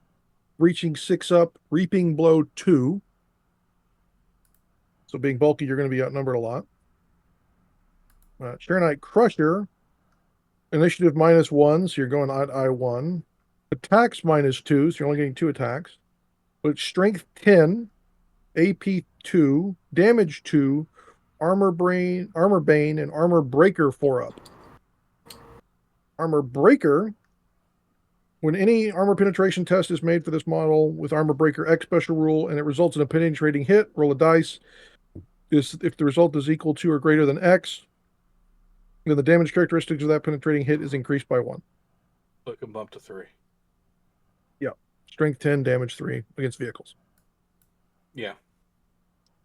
reaching 6 up, reaping blow 2. So being bulky, you're going to be outnumbered a lot. Charonite Crusher, initiative -1, so you're going at I1. Attacks -2, so you're only getting 2 attacks. But strength 10, AP 2, damage 2, armor bane, and armor breaker 4 up. Armor breaker, when any armor penetration test is made for this model with armor breaker X special rule and it results in a penetrating hit, roll a dice. If the result is equal to or greater than X, then the damage characteristics of that penetrating hit is increased by 1. So it can bump to 3. Yeah. Strength 10, damage 3 against vehicles. Yeah.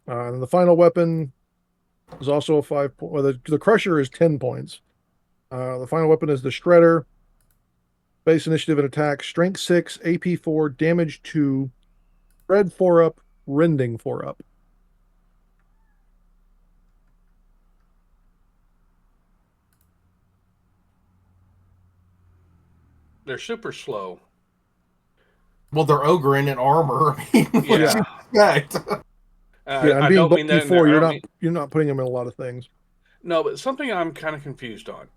And the final weapon is also a 5 point. Well, the Crusher is 10 points. The final weapon is the Shredder. Base initiative and attack. Strength 6, AP 4, damage 2, Shred 4 up, rending 4-up. They're super slow. Well, they're ogre in armor. I mean, what do Yeah. you expect? And I being don't mean that bulky in there. 4, I you're don't not mean- you're not putting them in a lot of things. No, but something I'm kind of confused on.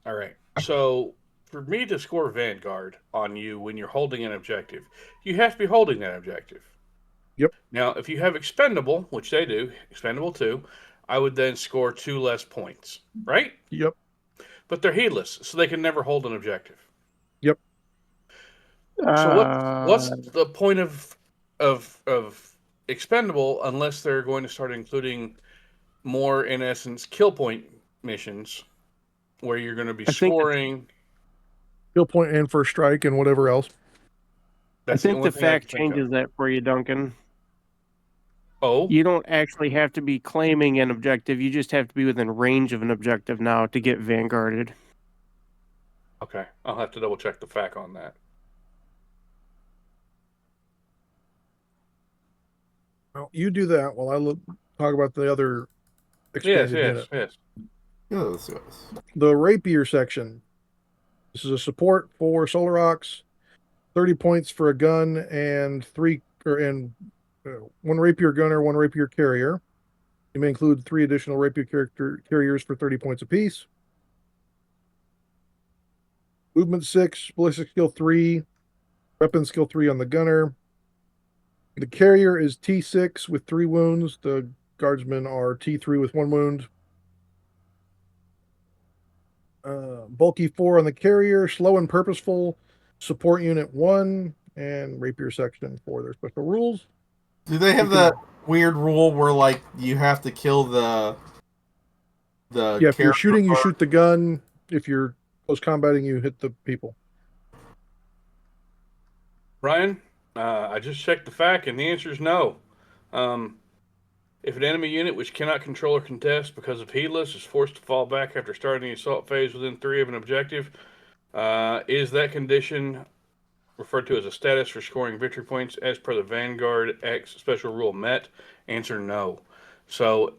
All right. So for me to score Vanguard on you when you're holding an objective, you have to be holding that objective. Yep. Now, if you have Expendable, which they do, Expendable 2, I would then score 2 less points, right? Yep. But they're heedless, so they can never hold an objective. Yep. So what's the point of Expendable unless they're going to start including more, in essence, kill point missions where you're going to be scoring. Kill point and first strike and whatever else. That's I think the only thing I fact can think of. changes that for you, Duncan. Oh, You don't actually have to be claiming an objective. You just have to be within range of an objective now to get vanguarded. okay. I'll have to double check the fact on that. Well, you do that while I talk about the other expanded unit. Yes. Yes. The rapier section. This is a support for Solar Ox, 30 points for a gun and one rapier gunner, one rapier carrier. You may include 3 additional rapier carriers for 30 points apiece. Movement 6, ballistic skill 3, weapon skill 3 on the gunner. The carrier is T6 with 3 wounds. The guardsmen are T3 with 1 wound. Bulky 4 on the carrier, slow and purposeful, support unit 1, and rapier section for their special rules. Do they have that weird rule where like you have to kill the if you're shooting, you part? shoot the gun. If you're close combating, you hit the people. Ryan, I just checked the fact, and the answer is no. If an enemy unit which cannot control or contest because of heedless is forced to fall back after starting the assault phase within 3 of an objective, is that condition referred to as a status for scoring victory points as per the Vanguard X special rule met? Answer no. So,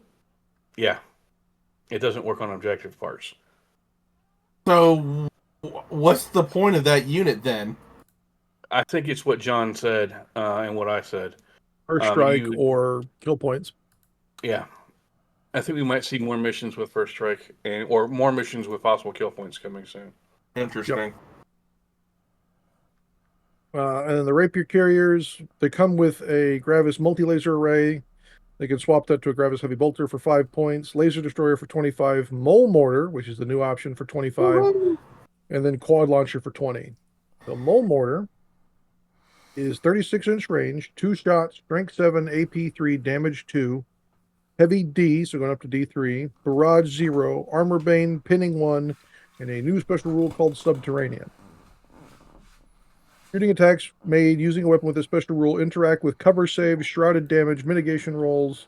yeah, it doesn't work on objective parts. So, what's the point of that unit then? I think it's what John said and what I said. First strike or kill points. Yeah. I think we might see more missions with first strike or more missions with possible kill points coming soon. Interesting. Yep. And then the rapier carriers, they come with a Gravis multi-laser array. They can swap that to a Gravis heavy bolter for 5 points, laser destroyer for 25, mole mortar, which is the new option for 25, and then quad launcher for 20. The mole mortar is 36-inch range, 2 shots, strength 7, AP 3, damage 2, heavy D, so going up to D3, barrage 0, armor bane, pinning 1, and a new special rule called subterranean. Shooting attacks made using a weapon with a special rule interact with cover saves, shrouded damage, mitigation rolls,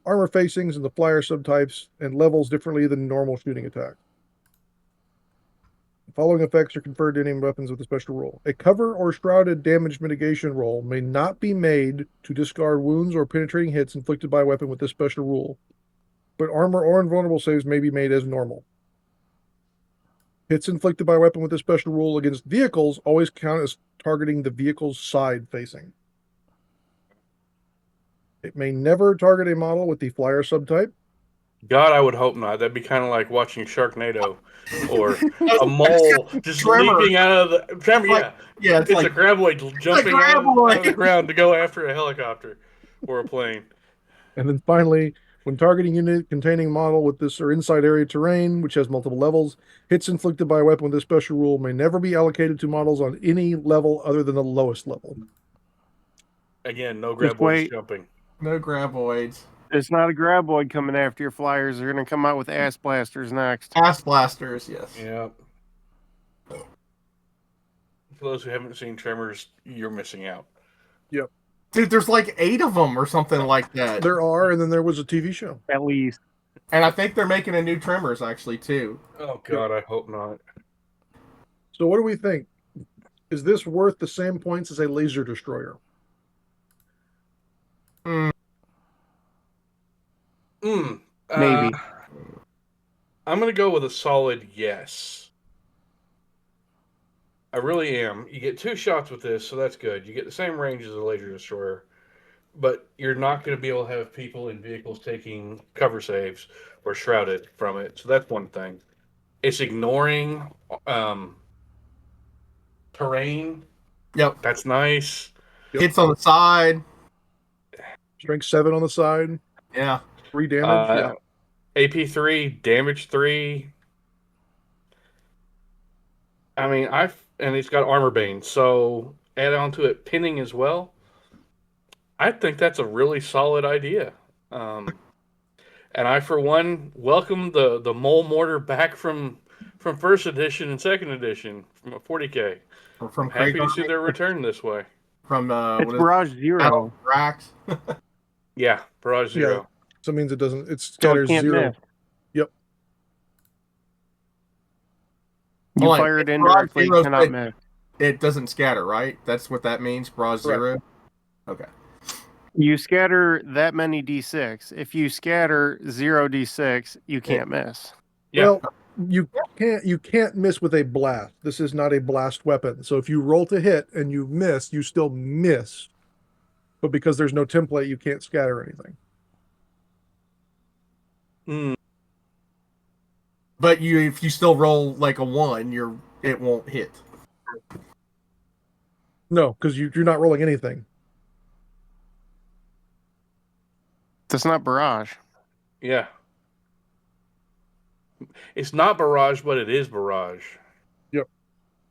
armor facings, and the flyer subtypes, and levels differently than normal shooting attacks. The following effects are conferred to any weapons with a special rule. A cover or shrouded damage mitigation roll may not be made to discard wounds or penetrating hits inflicted by a weapon with this special rule, but armor or invulnerable saves may be made as normal. Hits inflicted by a weapon with a special rule against vehicles always count as targeting the vehicle's side facing. It may never target a model with the flyer subtype. God, I would hope not. That'd be kind of like watching Sharknado or a mole just leaping out of the tremor. Yeah, it's like a graboid jumping out of the ground to go after a helicopter or a plane. And then finally, when targeting unit containing model with this or inside area terrain, which has multiple levels, hits inflicted by a weapon with this special rule may never be allocated to models on any level other than the lowest level. Again, no graboids jumping. No graboids. It's not a graboid coming after your flyers. They're going to come out with ass blasters next. Ass blasters, yes. Yeah. For those who haven't seen Tremors, you're missing out. Yep. Dude, there's like 8 of them or something like that. There are, and then there was a TV show. At least. And I think they're making a new Tremors, actually, too. Oh, God, I hope not. So what do we think? Is this worth the same points as a laser destroyer? Maybe. I'm going to go with a solid yes. I really am. You get 2 shots with this, so that's good. You get the same range as a laser destroyer, but you're not going to be able to have people in vehicles taking cover saves or shrouded from it. So that's one thing. It's ignoring terrain. Yep. That's nice. Hits on the side. Strength 7 on the side. Yeah. 3 damage. Yeah. AP3, damage 3. I mean, and it's got armor bane, so add on to it pinning as well. I think that's a really solid idea. And I, for one, welcome the mole mortar back from first edition and second edition from a 40K. From I'm happy to Kratos. see their return this way. From It's Barrage Zero. Rax. Yeah, Barrage Zero. Yeah. So it means it doesn't. It So it scatters can't 0. miss. Yep. You Hold on, fire it Barrage indirectly, Zero's cannot like- miss. It doesn't scatter, right? That's what that means, Barrage Correct. Zero? Okay. You scatter that many D6. If you scatter 0 D6, you can't miss. Yeah. Well, you can't miss with a blast. This is not a blast weapon. So if you roll to hit and you miss, you still miss. But because there's no template, you can't scatter anything. But if you still roll like a 1, it won't hit. No, because you're not rolling anything. That's not Barrage. Yeah. It's not Barrage, but it is Barrage. Yep.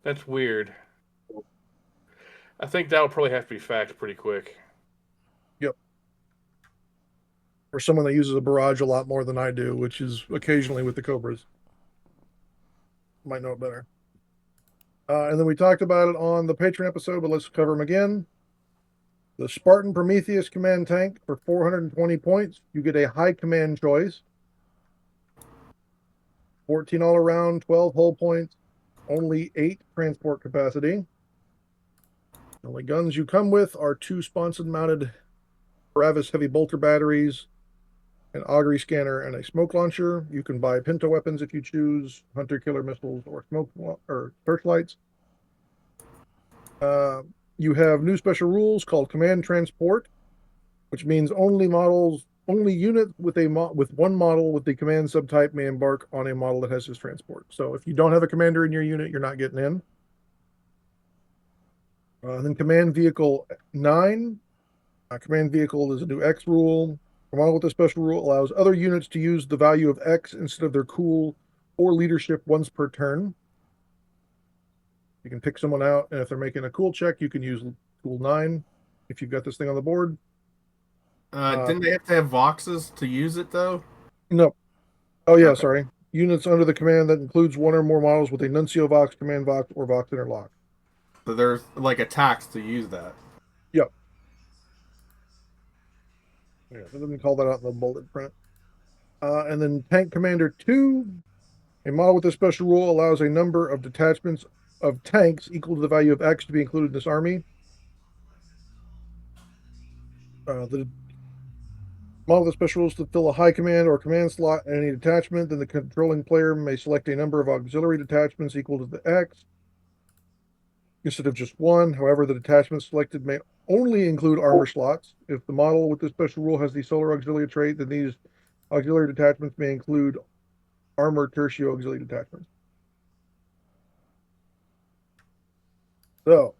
That's weird. I think that'll probably have to be faxed pretty quick. For someone that uses a barrage a lot more than I do, which is occasionally with the Cobras. Might know it better. And then we talked about it on the Patreon episode, but let's cover them again. The Spartan Prometheus command tank for 420 points. You get a high command choice. 14 all around, 12 hull points, only 8 transport capacity. The only guns you come with are 2 sponson mounted Baravis heavy bolter batteries, an augury scanner, and a smoke launcher. You can buy pinto weapons if you choose, hunter killer missiles, or smoke or searchlights. You have new special rules called command transport, which means only units with one model with the command subtype may embark on a model that has this transport. So if you don't have a commander in your unit, you're not getting in. Then command vehicle 9. Command vehicle is a new X rule. A model with a special rule allows other units to use the value of X instead of their cool or leadership once per turn. You can pick someone out, and if they're making a cool check, you can use cool 9 if you've got this thing on the board. Didn't they have to have Voxes to use it, though? No. Oh, yeah, Okay. sorry. Units under the command that includes one or more models with a Nuncio Vox, Command Vox, or Vox Interlock. So there's like a tax to use that. Yep. Yeah, they didn't call that out in the bullet print. And then Tank Commander 2, a model with this special rule allows a number of detachments of tanks equal to the value of X to be included in this army. The model with the special rules to fill a high command or command slot in any detachment, then the controlling player may select a number of auxiliary detachments equal to the X instead of just one. However, the detachment selected may only include armor slots. If the model with this special rule has the solar auxiliary trait, then these auxiliary detachments may include armor tertio auxiliary detachments. So,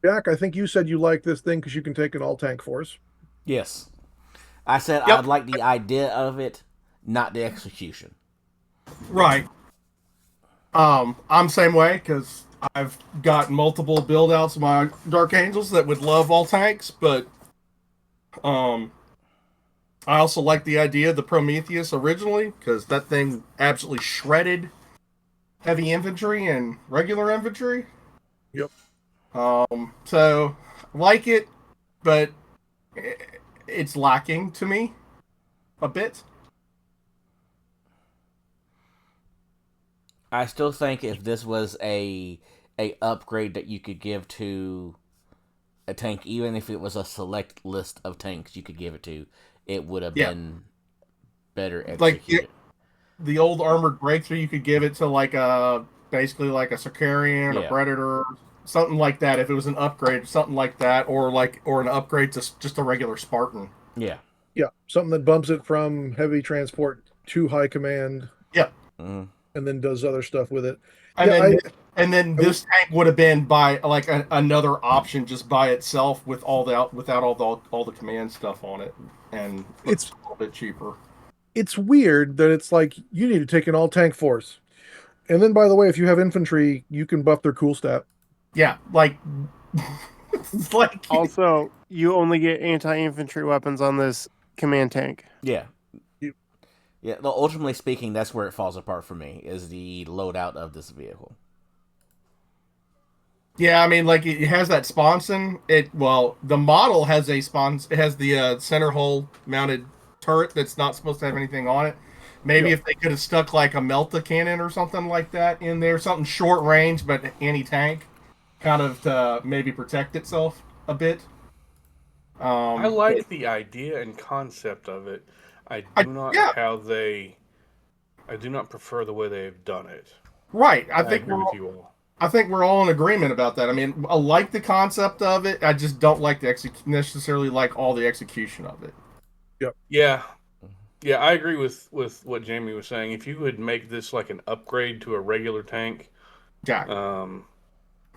Jack, I think you said you like this thing because you can take an all-tank force. Yes. I said Yep. I'd like the idea of it, not the execution. Right. I'm same way because I've got multiple build outs of my Dark Angels that would love all tanks, but I also like the idea of the Prometheus originally because that thing absolutely shredded heavy infantry and regular infantry. Yep. So like it, but it's lacking to me a bit. I still think if this was a upgrade that you could give to a tank, even if it was a select list of tanks you could give it to, it would have Yeah. been better Like executed. the old armored breakthrough, you could give it to like a basically like a Sicarian, a Yeah. Predator, something like that. If it was an upgrade, something like that, or an upgrade to just a regular Spartan. Yeah. Yeah, something that bumps it from heavy transport to high command, Yep. Mhm. and then does other stuff with it. And Yeah, then and then this tank would have been by like another option just by itself with without all the command stuff on it, and it's a little bit cheaper. It's weird that it's like you need to take an all tank force, and then by the way, if you have infantry, you can buff their cool stat. Yeah, like it's like Also, you only get anti-infantry weapons on this command tank. Yeah. Yeah, well, ultimately speaking, that's where it falls apart for me, is the loadout of this vehicle. yeah, I mean, like it has that sponson. The model has a sponsor. It has the center hull mounted turret that's not supposed to have anything on it. Maybe if they could have stuck like a Melta cannon or something like that in there, something short range but anti-tank, kind of to maybe protect itself a bit. I like the idea and concept of it. I do not prefer the way they've done it. Right. I agree with you all. I think we're all in agreement about that. I mean, I like the concept of it. I just don't like necessarily like all the execution of it. Yeah. Yeah, I agree with what Jamie was saying. If you would make this like an upgrade to a regular tank, Jack. kind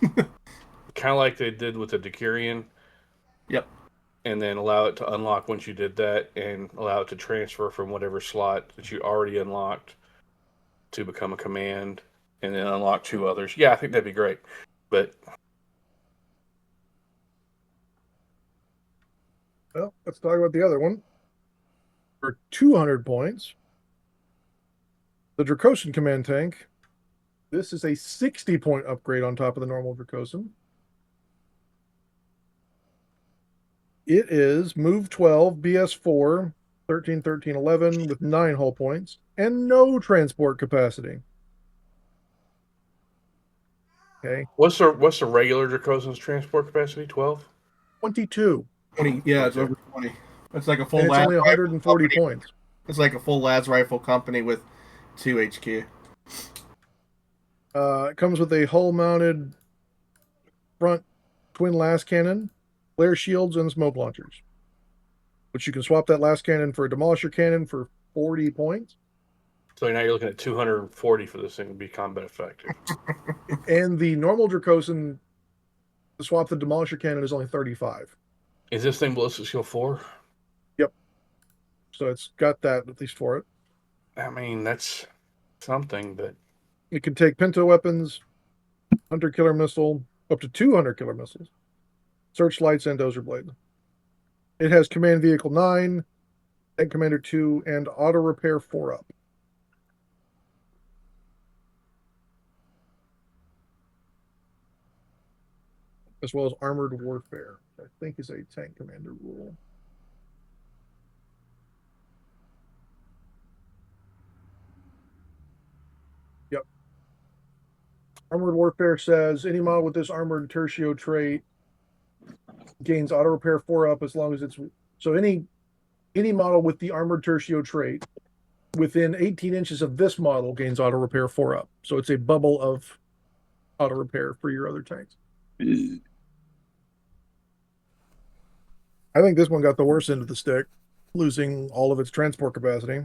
of like they did with the Decurion. Yep. And then allow it to unlock once you did that, and allow it to transfer from whatever slot that you already unlocked to become a command, and then unlock 2 others. Yeah, I think that'd be great. But Well, let's talk about the other one. For 200 points, the Dracosan command tank. This is a 60-point upgrade on top of the normal Dracosan. It is move 12, BS4, 13, 13, 11 with 9 hull points and no transport capacity. Okay. what's the regular Dracosan's transport capacity? 12? 22. 20. Yeah, it's over 20. It's like a full. And it's Las only 140 rifle points. It's like a full Las rifle company with 2 HQ. It comes with a hull-mounted front twin las cannon, flare shields, and smoke launchers. Which you can swap that las cannon for a demolisher cannon for 40 points. So now you're looking at 240 for this thing to be combat effective. And the normal Dracosan, to swap the demolisher cannon, is only 35. Is this thing ballistic skill 4? Yep. So it's got that at least for it. I mean, that's something, but It can take pinto weapons, hunter killer missile, up to 200 killer missiles, searchlights, and dozer blade. It has command vehicle 9, tank commander 2, and auto repair 4 up. As well as armored warfare, I think is a tank commander rule. Yep. Armored warfare says any model with this armored tertio trait gains auto repair 4 up as long as it's so any model with the armored tertio trait within 18 inches of this model gains auto repair 4 up. So it's a bubble of auto repair for your other tanks. I think this one got the worst end of the stick, losing all of its transport capacity.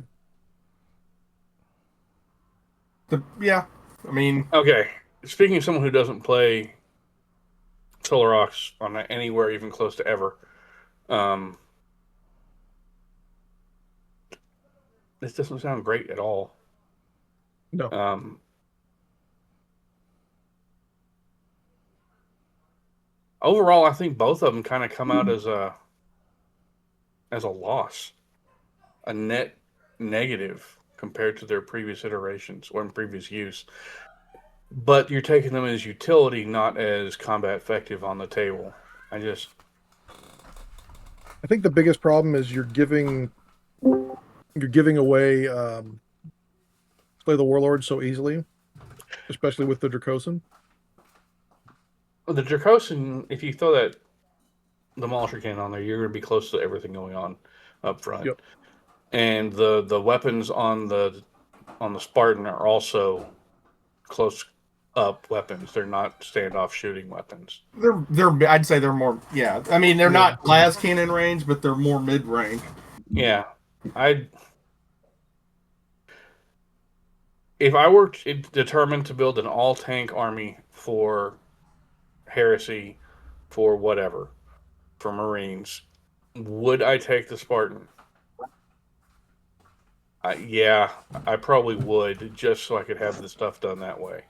Yeah, I mean, okay. Speaking of someone who doesn't play Solar Ox on anywhere even close to ever, this doesn't sound great at all. No. Overall, I think both of them kind of come out as a loss, a net negative compared to their previous iterations or in previous use. But you're taking them as utility, not as combat effective on the table. I think the biggest problem is you're giving away Slay the Warlord so easily, especially with the Dracosan. The Dracosan, if you throw that demolisher cannon on there, you're going to be close to everything going on up front. Yep. And the weapons on the Spartan are also close up weapons. They're not standoff shooting weapons. I'd say they're more. Yeah, I mean they're not las cannon range, but they're more mid range. Yeah, if I were determined to build an all tank army for Heresy, for whatever, for Marines, would I take the Spartan? Yeah, I probably would, just so I could have the stuff done that way.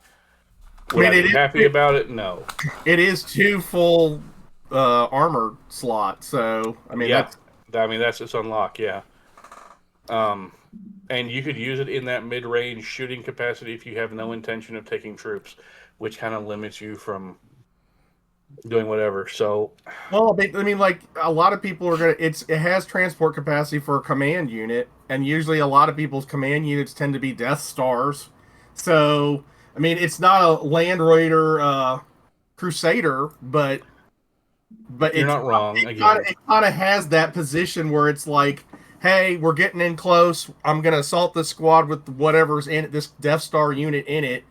Would I be happy about it? No. It is 2 full armor slots, so I mean that's its unlock. Yeah. And you could use it in that mid-range shooting capacity if you have no intention of taking troops, which kind of limits you from doing whatever. So, well, I mean, like a lot of people are gonna. It has transport capacity for a command unit, and usually a lot of people's command units tend to be Death Stars. So, I mean, it's not a Land Raider Crusader, but you're not wrong. It kind of has that position where it's like, hey, we're getting in close. I'm gonna assault this squad with whatever's in it, this Death Star unit in it.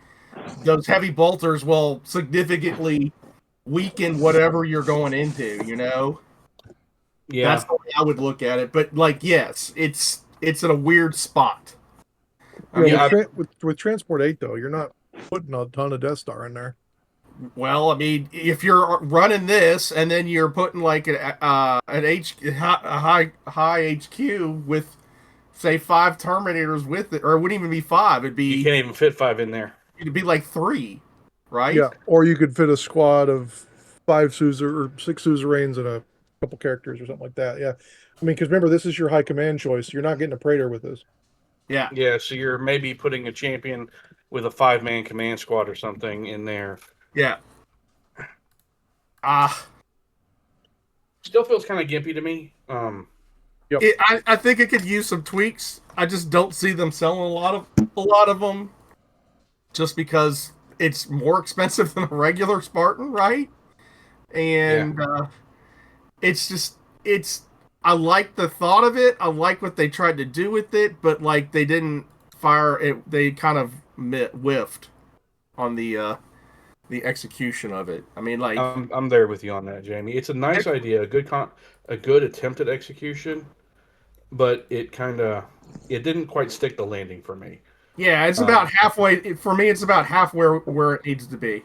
Those heavy bolters will significantly weaken whatever you're going into, you know? Yeah. That's the way I would look at it. But like, yes, it's in a weird spot. With Transport 8 though, you're not putting a ton of Death Star in there. Well, I mean, if you're running this and then you're putting like a high HQ with say 5 Terminators with it, or it wouldn't even be 5. It'd be, you can't even fit 5 in there. It'd be like 3, right? Yeah, or you could fit a squad of 5 or 6 suzerains and a couple characters or something like that. Yeah, I mean, because remember, this is your high command choice. You're not getting a Praetor with this. Yeah. Yeah, so you're maybe putting a champion with a 5-man command squad or something in there. Yeah. Still feels kind of gimpy to me. Yep. I think it could use some tweaks. I just don't see them selling a lot of them, just because it's more expensive than a regular Spartan, right? And I like the thought of it. I like what they tried to do with it, but like they didn't fire it. They kind of whiffed on the execution of it. I mean, like I'm there with you on that, Jamie. It's a nice idea, a good attempt at execution, but it didn't quite stick the landing for me. Yeah, it's about halfway. For me, it's about halfway where it needs to be.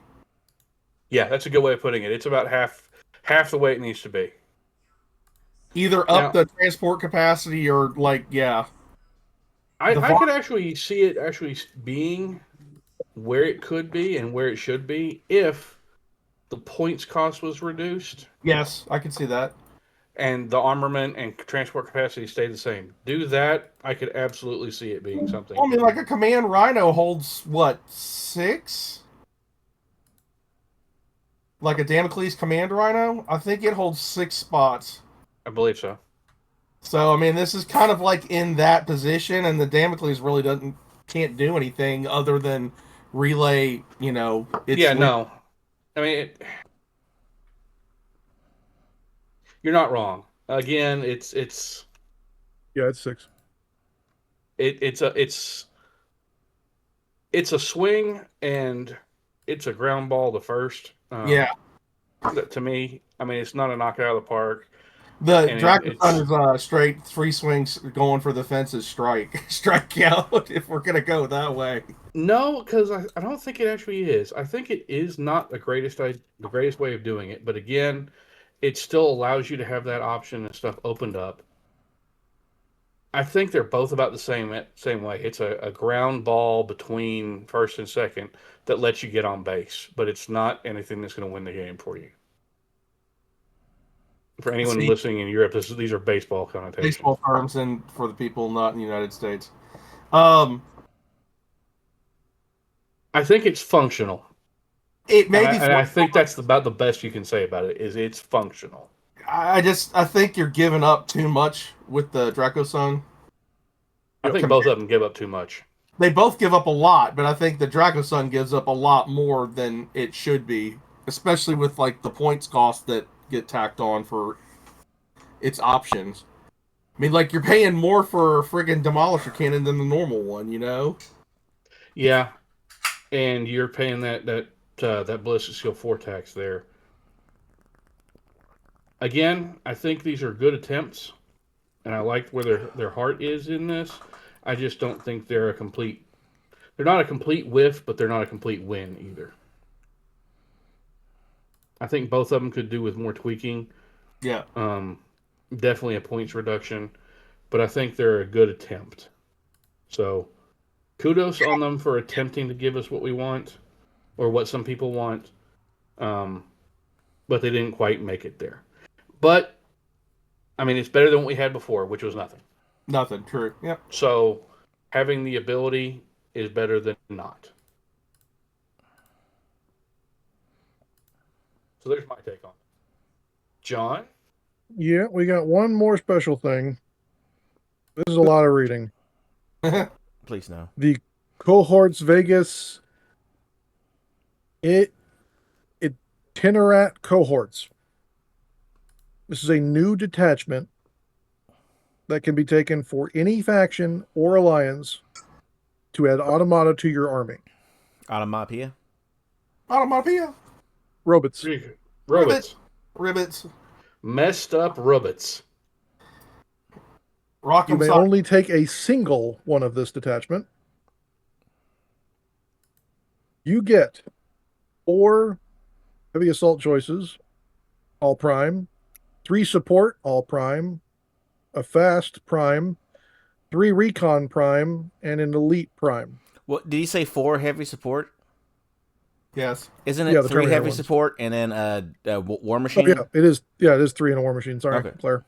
Yeah, that's a good way of putting it. It's about half the way it needs to be. Either up the transport capacity or like, yeah. I could actually see it actually being where it could be and where it should be if the points cost was reduced. Yes, I could see that. And the armament and transport capacity stayed the same. Do that, I could absolutely see it being something. I mean, like a Command Rhino holds, what, 6? Like a Damocles Command Rhino? I think it holds 6 spots. I believe so. So, I mean, this is kind of like in that position, and the Damocles really can't do anything other than relay, you know. No. I mean, you're not wrong. Again, it's yeah, it's 6. It's a swing and it's a ground ball the first. To me, I mean, it's not a knockout out of the park. The Dracothun is straight 3 swings going for the fences strike out if we're gonna go that way. No, because I don't think it actually is. I think it is not the greatest way of doing it, but again, it still allows you to have that option and stuff opened up. I think they're both about the same way. It's a ground ball between first and second that lets you get on base, but it's not anything that's going to win the game for you. For anyone listening in Europe, these are baseball connotations. Baseball terms, and for the people not in the United States. I think it's functional. It may be, and I think that's about the best you can say about it. Is it's functional. I think you're giving up too much with the Dracothun. I think both of them give up too much. They both give up a lot, but I think the Dracothun gives up a lot more than it should be, especially with like the points cost that get tacked on for its options. I mean, like, you're paying more for a friggin' Demolisher Cannon than the normal one, you know? Yeah, and you're paying that ballistic skill 4 tax there. Again, I think these are good attempts, and I like where their heart is in this. I just don't think they're a complete. They're not a complete whiff, but they're not a complete win either. I think both of them could do with more tweaking. Yeah. Definitely a points reduction, but I think they're a good attempt. So, kudos on them for attempting to give us what we want, or what some people want, but they didn't quite make it there. But, I mean, it's better than what we had before, which was nothing. Nothing, true. Yep. So, having the ability is better than not. So there's my take on it. John? Yeah, we got one more special thing. This is a lot of reading. Please no. The Cohorts Vegas Itinerant Cohorts. This is a new detachment that can be taken for any faction or alliance to add automata to your army. Automapia? Automapia. Robots. Ribbits. Messed up robots. Rock You 'em may sock. only take a single one of this detachment. You get 4 heavy assault choices, all prime, 3 support, all prime, a fast prime, 3 recon prime, and an elite prime. What did he say? 4 heavy support? Yes. Isn't it Yeah, the 3 Terminator heavy ones. support and then a war Oh, machine? yeah, it is. Yeah, it is 3 in a war machine. Sorry, Okay. Claire.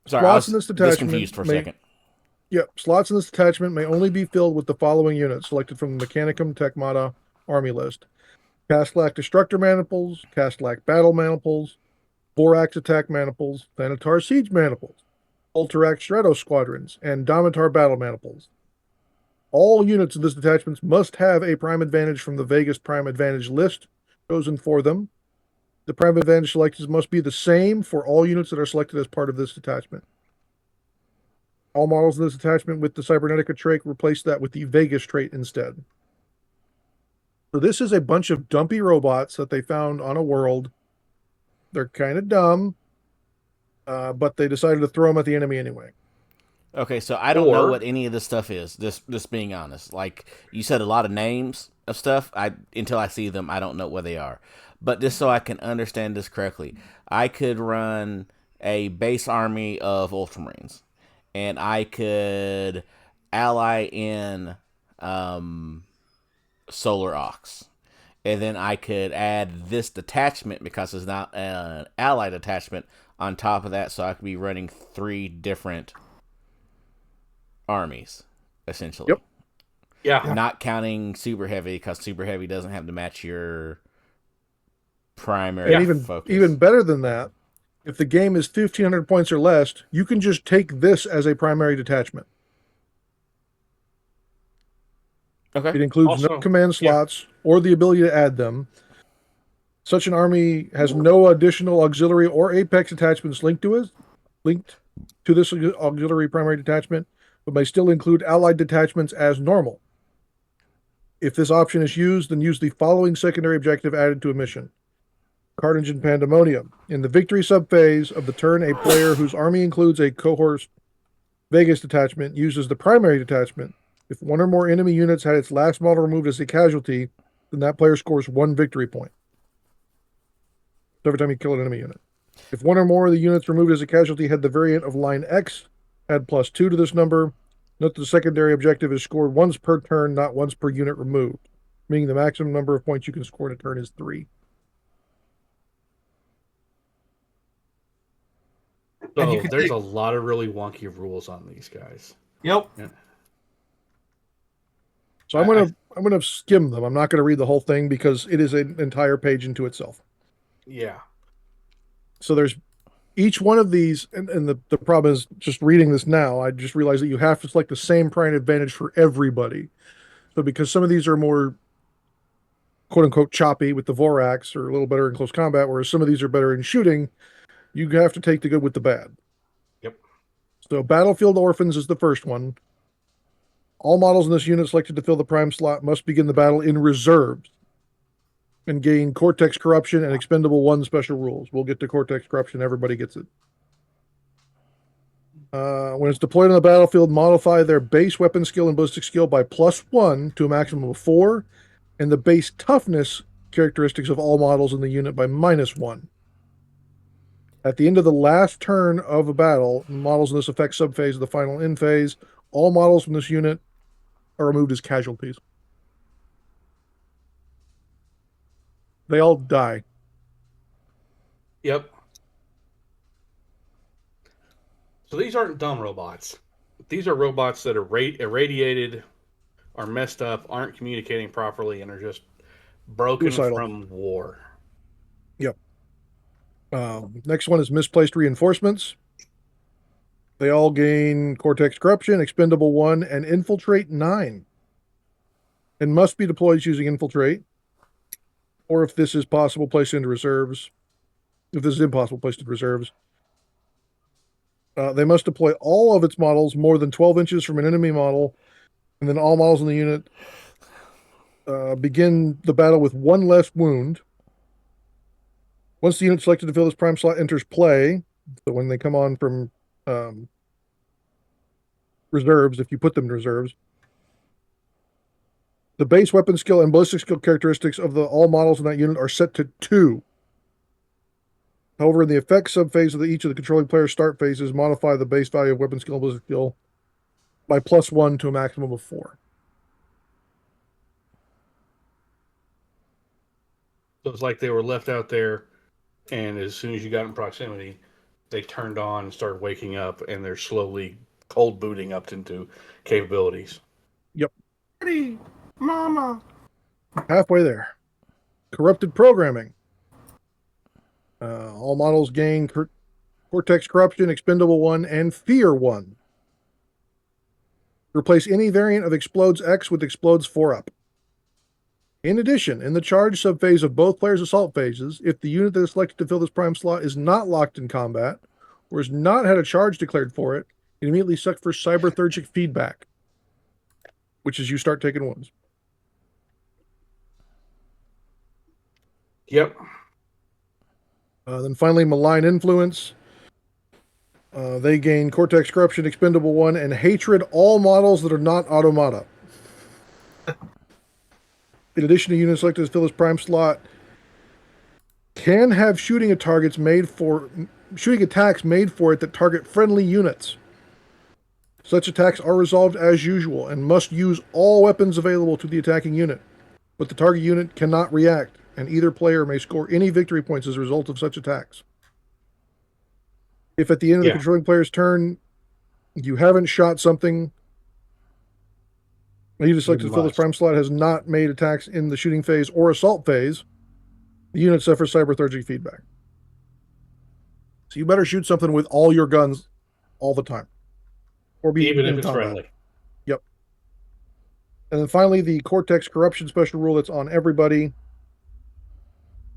Sorry, Slots I in was this detachment confused for a may- second. Yep, slots in this detachment may only be filled with the following units selected from the Mechanicum Tecmata Army list: Castellac Destructor Maniples, Castellac Battle Maniples, Borax Attack Maniples, Thanatar Siege Maniples, Ulterac Strato Squadrons, and Domitar Battle Maniples. All units of this detachment must have a Prime Advantage from the Vegas Prime Advantage list chosen for them. The Prime Advantage selected must be the same for all units that are selected as part of this detachment. All models of this attachment with the Cybernetica trait replace that with the Vegas trait instead. So this is a bunch of dumpy robots that they found on a world. They're kind of dumb, but they decided to throw them at the enemy anyway. Okay, so I don't know Or- what any of this stuff is. Just being honest, like you said, a lot of names of stuff. Until I see them, I don't know what they are. But just so I can understand this correctly, I could run a base army of Ultramarines, and I could ally in Solar Ox, and then I could add this detachment because it's not an allied detachment on top of that, so I could be running 3 different armies, essentially. Yep. Yeah. Not counting Super Heavy, because Super Heavy doesn't have to match your primary And focus. even better than that, if the game is 1,500 points or less, you can just take this as a primary detachment. Okay. It includes no Also- command slots or the ability to add them. Such an army has no additional auxiliary or apex attachments linked to this auxiliary primary detachment, but may still include allied detachments as normal. If this option is used, then use the following secondary objective added to a mission: Carnage and Pandemonium. In the victory subphase of the turn, a player whose army includes a cohort Vegas detachment uses the primary detachment. If one or more enemy units had its last model removed as a casualty, then that player scores 1 victory point every time you kill an enemy unit. If one or more of the units removed as a casualty had the variant of line X, add +2 to this number. Note that the secondary objective is scored once per turn, not once per unit removed, meaning the maximum number of points you can score in a turn is 3. And you So could there's take- a lot of really wonky rules on these guys. Yep. So I'm gonna skim them. I'm not gonna read the whole thing because it is an entire page into itself. Yeah. So there's each one of these, and the problem is just reading this now, I just realized that you have to select the same prime advantage for everybody. So because some of these are more quote unquote choppy with the Vorax, or a little better in close combat, whereas some of these are better in shooting. You have to take the good with the bad. Yep. So Battlefield Orphans is the first one. All models in this unit selected to fill the prime slot must begin the battle in reserves and gain Cortex Corruption and Expendable 1 special rules. We'll get to Cortex Corruption. Everybody gets it. When it's deployed on the battlefield, modify their base weapon skill and ballistic skill by +1 to a maximum of 4, and the base toughness characteristics of all models in the unit by -1. At the end of the last turn of a battle, models in this effect subphase of the final end phase, all models from this unit are removed as casualties. They all die. Yep. So these aren't dumb robots. These are robots that are irradiated, are messed up, aren't communicating properly, and are just broken Suicidal. from war. Yep. Next one is misplaced reinforcements. They all gain Cortex Corruption, Expendable 1, and Infiltrate 9. And must be deployed using Infiltrate. Or if this is possible, placed into reserves. If this is impossible, placed into reserves. They must deploy all of its models more than 12 inches from an enemy model. And then all models in the unit begin the battle with 1 less wound. Once the unit selected to fill this prime slot enters play, so when they come on from reserves, if you put them in reserves, the base weapon skill and ballistic skill characteristics of all models in that unit are set to 2. However, in the effect subphase of each of the controlling player's start phases, modify the base value of weapon skill and ballistic skill by +1 to a maximum of 4. So it's like they were left out there, and as soon as you got in proximity, they turned on and started waking up, and they're slowly cold booting up into capabilities. Yep. Daddy, Mama. Halfway there. Corrupted programming. All models gain Cortex Corruption, Expendable 1, and Fear 1. Replace any variant of Explodes X with Explodes 4-up. In addition, in the charge subphase of both players' assault phases, if the unit that is selected to fill this prime slot is not locked in combat, or has not had a charge declared for it, it immediately suffers cyberthergic feedback, which is you start taking wounds. Yep. Then finally, Malign Influence. They gain Cortex Corruption, Expendable 1, and Hatred all models that are not automata. In addition to units selected to fill this prime slot, can have shooting attacks made for it that target friendly units. Such attacks are resolved as usual and must use all weapons available to the attacking unit, but the target unit cannot react, and either player may score any victory points as a result of such attacks. If at the end of the controlling player's turn you haven't shot something, and you selected to fill this prime slot has not made attacks in the shooting phase or assault phase, the unit suffers cyberthergic feedback. So you better shoot something with all your guns all the time. Or be even in if it's combat. friendly. Yep. And then finally, the Cortex Corruption special rule that's on everybody.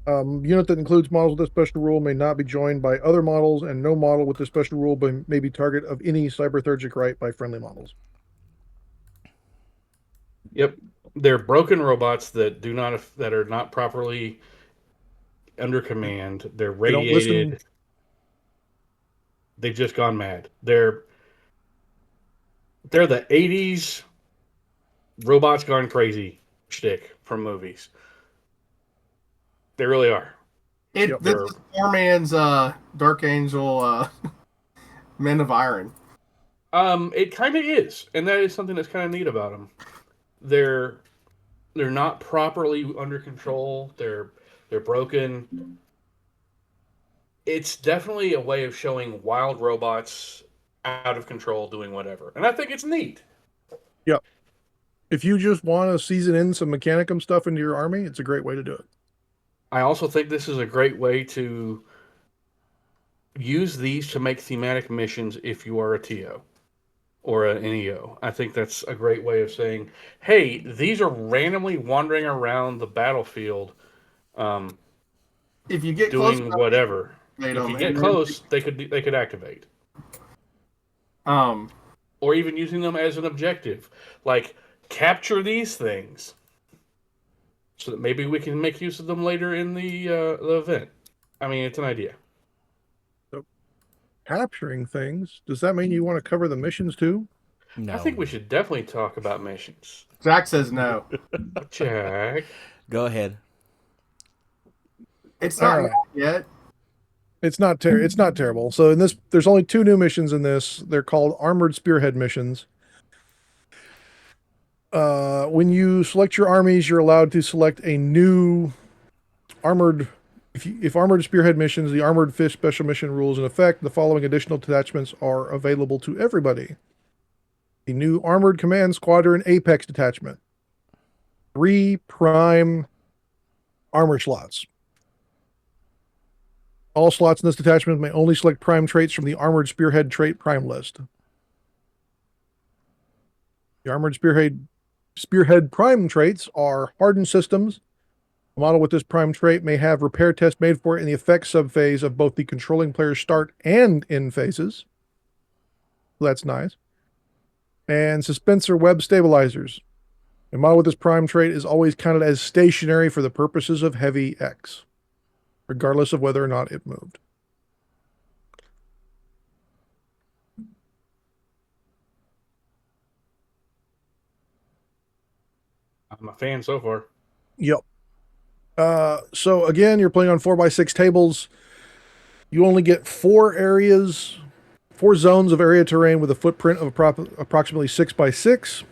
Unit that includes models with this special rule may not be joined by other models, and no model with this special rule may be target of any cyberthergic right by friendly models. Yep. They're broken robots that are not properly under command. They're radiated. They've just gone mad. They're the 80s robots gone crazy shtick from movies. They really are. This is poor man's Dark Angel Men of Iron. It kind of is, and that is something that's kind of neat about them. They're not properly under control. They're broken. It's definitely a way of showing wild robots out of control doing whatever, and I think it's neat. Yep. If you just want to season in some Mechanicum stuff into your army, it's a great way to do it. I also think this is a great way to use these to make thematic missions if you are a TO or an NEO. I think that's a great way of saying, hey, these are randomly wandering around the battlefield, If you get close doing enough, whatever. activate If them, you get and then- close, they could activate, or even using them as an objective, like capture these things, so that maybe we can make use of them later in the event. I mean, it's an idea. Capturing things, does that mean you want to cover the missions too? No. I think we should definitely talk about missions. Jack says no. Jack, Go ahead. It's not All right. yet. It's not terrible. So in this, there's only 2 new missions in this. They're called Armored Spearhead missions. When you select your armies, you're allowed to select a new armored. If Armored Spearhead missions, the Armored Fish special mission rules in effect, the following additional detachments are available to everybody. The new Armored Command Squadron Apex detachment. 3 prime armor slots. All slots in this detachment may only select prime traits from the Armored Spearhead trait prime list. The Armored Spearhead prime traits are hardened systems. A model with this prime trait may have repair test made for it in the effects subphase of both the controlling player's start and end phases. That's nice. And suspensor web stabilizers. A model with this prime trait is always counted as stationary for the purposes of Heavy X, regardless of whether or not it moved. I'm a fan so far. Yep. So again, you're playing on 4x6 tables. You only get 4 zones of area terrain with a footprint of approximately 6x6.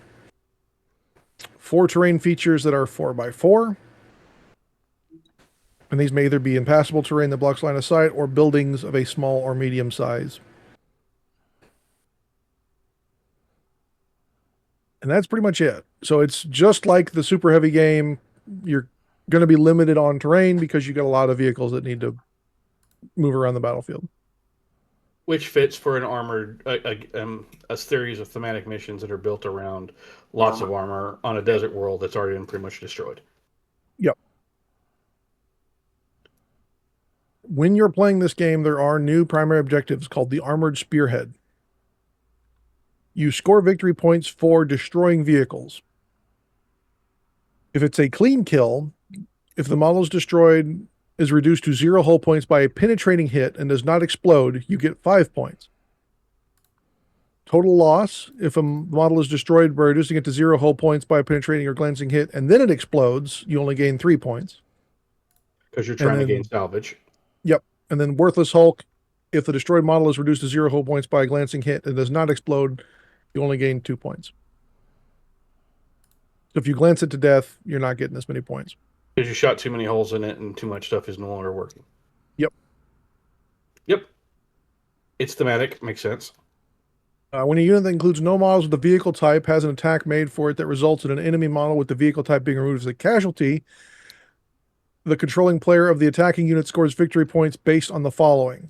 4 terrain features that are 4x4. And these may either be impassable terrain that blocks line of sight or buildings of a small or medium size. And that's pretty much it. So it's just like the super heavy game. You're going to be limited on terrain because you got a lot of vehicles that need to move around the battlefield. Which fits for an armored, a series of thematic missions that are built around lots of armor on a desert world that's already been pretty much destroyed. Yep. When you're playing this game, there are new primary objectives called the Armored Spearhead. You score victory points for destroying vehicles. If it's a clean kill, if the model is destroyed is reduced to 0 hull points by a penetrating hit and does not explode, you get 5 points. Total loss, if a model is destroyed by reducing it to 0 hull points by a penetrating or glancing hit and then it explodes, you only gain 3 points. Because you're trying to gain salvage. Yep. And then Worthless Hulk, if the destroyed model is reduced to 0 hull points by a glancing hit and does not explode, you only gain 2 points. So if you glance it to death, you're not getting as many points. Because you shot too many holes in it and too much stuff is no longer working. Yep. Yep. It's thematic. Makes sense. When a unit that includes no models with the vehicle type has an attack made for it that results in an enemy model with the vehicle type being removed as a casualty, the controlling player of the attacking unit scores victory points based on the following.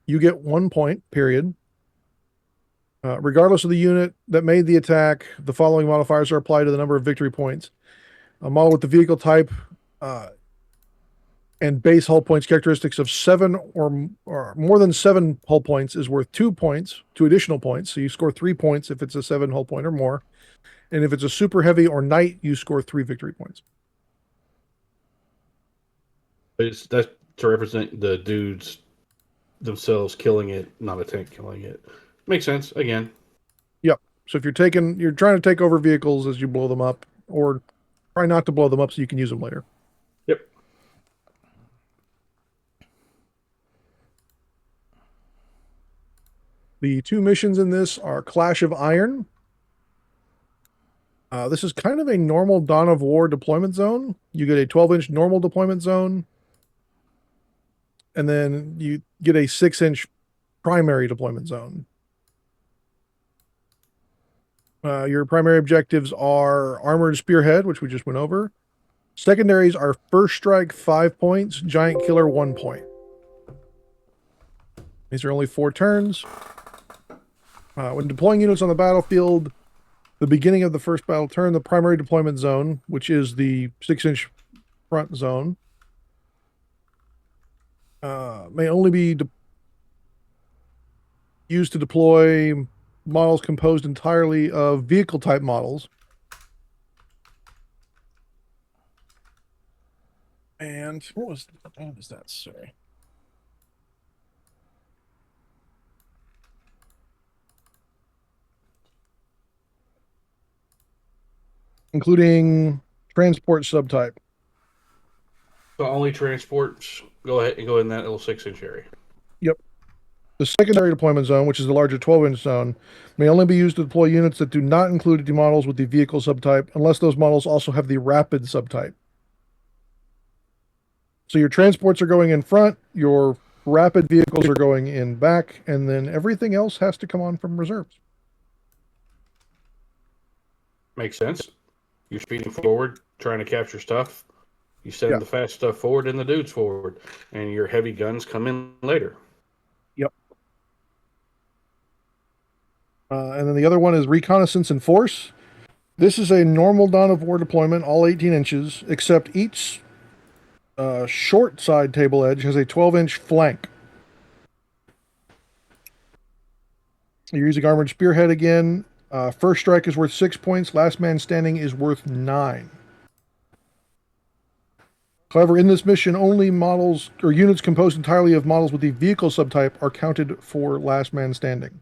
You get 1 point, period. Regardless of the unit that made the attack, the following modifiers are applied to the number of victory points. A model with the vehicle type and base hull points characteristics of 7 or more than 7 hull points is worth 2 points, 2 additional points. So you score 3 points if it's a 7 hull point or more. And if it's a super heavy or knight, you score 3 victory points. That's to represent the dudes themselves killing it, not a tank killing it. Makes sense, again. Yep. So if you're trying to take over vehicles as you blow them up, or try not to blow them up so you can use them later. Yep. The 2 missions in this are Clash of Iron. This is kind of a normal Dawn of War deployment zone. You get a 12-inch normal deployment zone, and then you get a 6-inch primary deployment zone. Your primary objectives are Armored Spearhead, which we just went over. Secondaries are First Strike 5 points, Giant Killer 1 point. These are only 4 turns. When deploying units on the battlefield, the beginning of the first battle turn, the primary deployment zone, which is the 6-inch front zone, may only be used to deploy models composed entirely of vehicle type models. And what is that? Sorry. Including transport subtype. So only transports go ahead and go in that little 6-inch area. Yep. The secondary deployment zone, which is the larger 12-inch zone, may only be used to deploy units that do not include the models with the vehicle subtype, unless those models also have the rapid subtype. So your transports are going in front, your rapid vehicles are going in back, and then everything else has to come on from reserves. Makes sense. You're speeding forward, trying to capture stuff. You send the fast stuff forward and the dudes forward, and your heavy guns come in later. Yep. And then the other one is reconnaissance and force. This is a normal Dawn of War deployment, all 18 inches, except each short side table edge has a 12-inch flank. You're using armored spearhead again. First strike is worth 6 points. Last man standing is worth 9. However, in this mission, only models or units composed entirely of models with the vehicle subtype are counted for last man standing.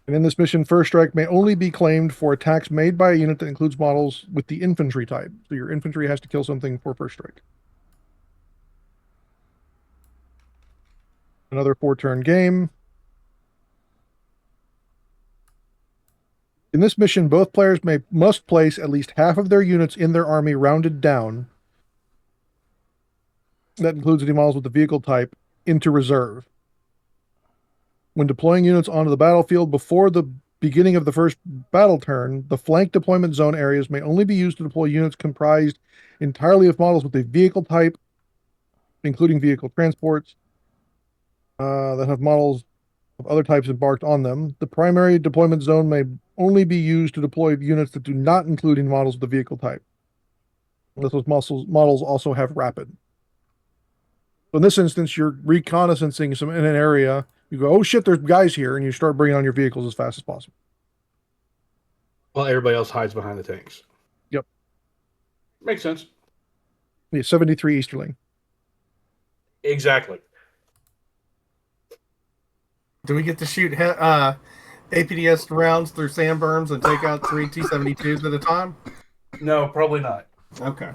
And in this mission, first strike may only be claimed for attacks made by a unit that includes models with the infantry type. So your infantry has to kill something for first strike. Another 4-turn game. In this mission, both players must place at least half of their units in their army rounded down. That includes any models with the vehicle type into reserve. When deploying units onto the battlefield before the beginning of the first battle turn, the flank deployment zone areas may only be used to deploy units comprised entirely of models with a vehicle type, including vehicle transports, that have models of other types embarked on them. The primary deployment zone may only be used to deploy units that do not include any models of the vehicle type, unless those models also have rapid. So in this instance, you're reconnaissancing in an area. You go, oh shit, there's guys here, and you start bringing on your vehicles as fast as possible. Well, everybody else hides behind the tanks. Yep. Makes sense. Yeah, 73 Easterling. Exactly. Do we get to shoot APDS rounds through sandberms and take out 3 T-72s at a time? No, probably not. Okay.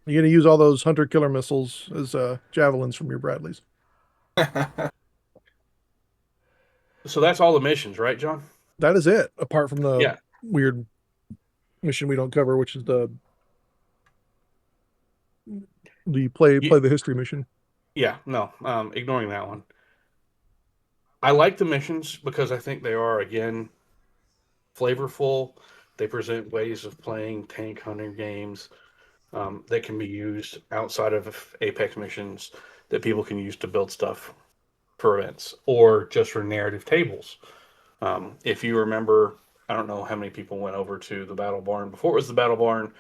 You're going to use all those hunter-killer missiles as javelins from your Bradleys. So that's all the missions, right, John? That is it, apart from the weird mission we don't cover, which is the play the history mission. Yeah, no, ignoring that one. I like the missions because I think they are, again, flavorful. They present ways of playing tank hunting games that can be used outside of Apex missions that people can use to build stuff for events or just for narrative tables. If you remember, I don't know how many people went over to the Battle Barn before it was the Battle Barn,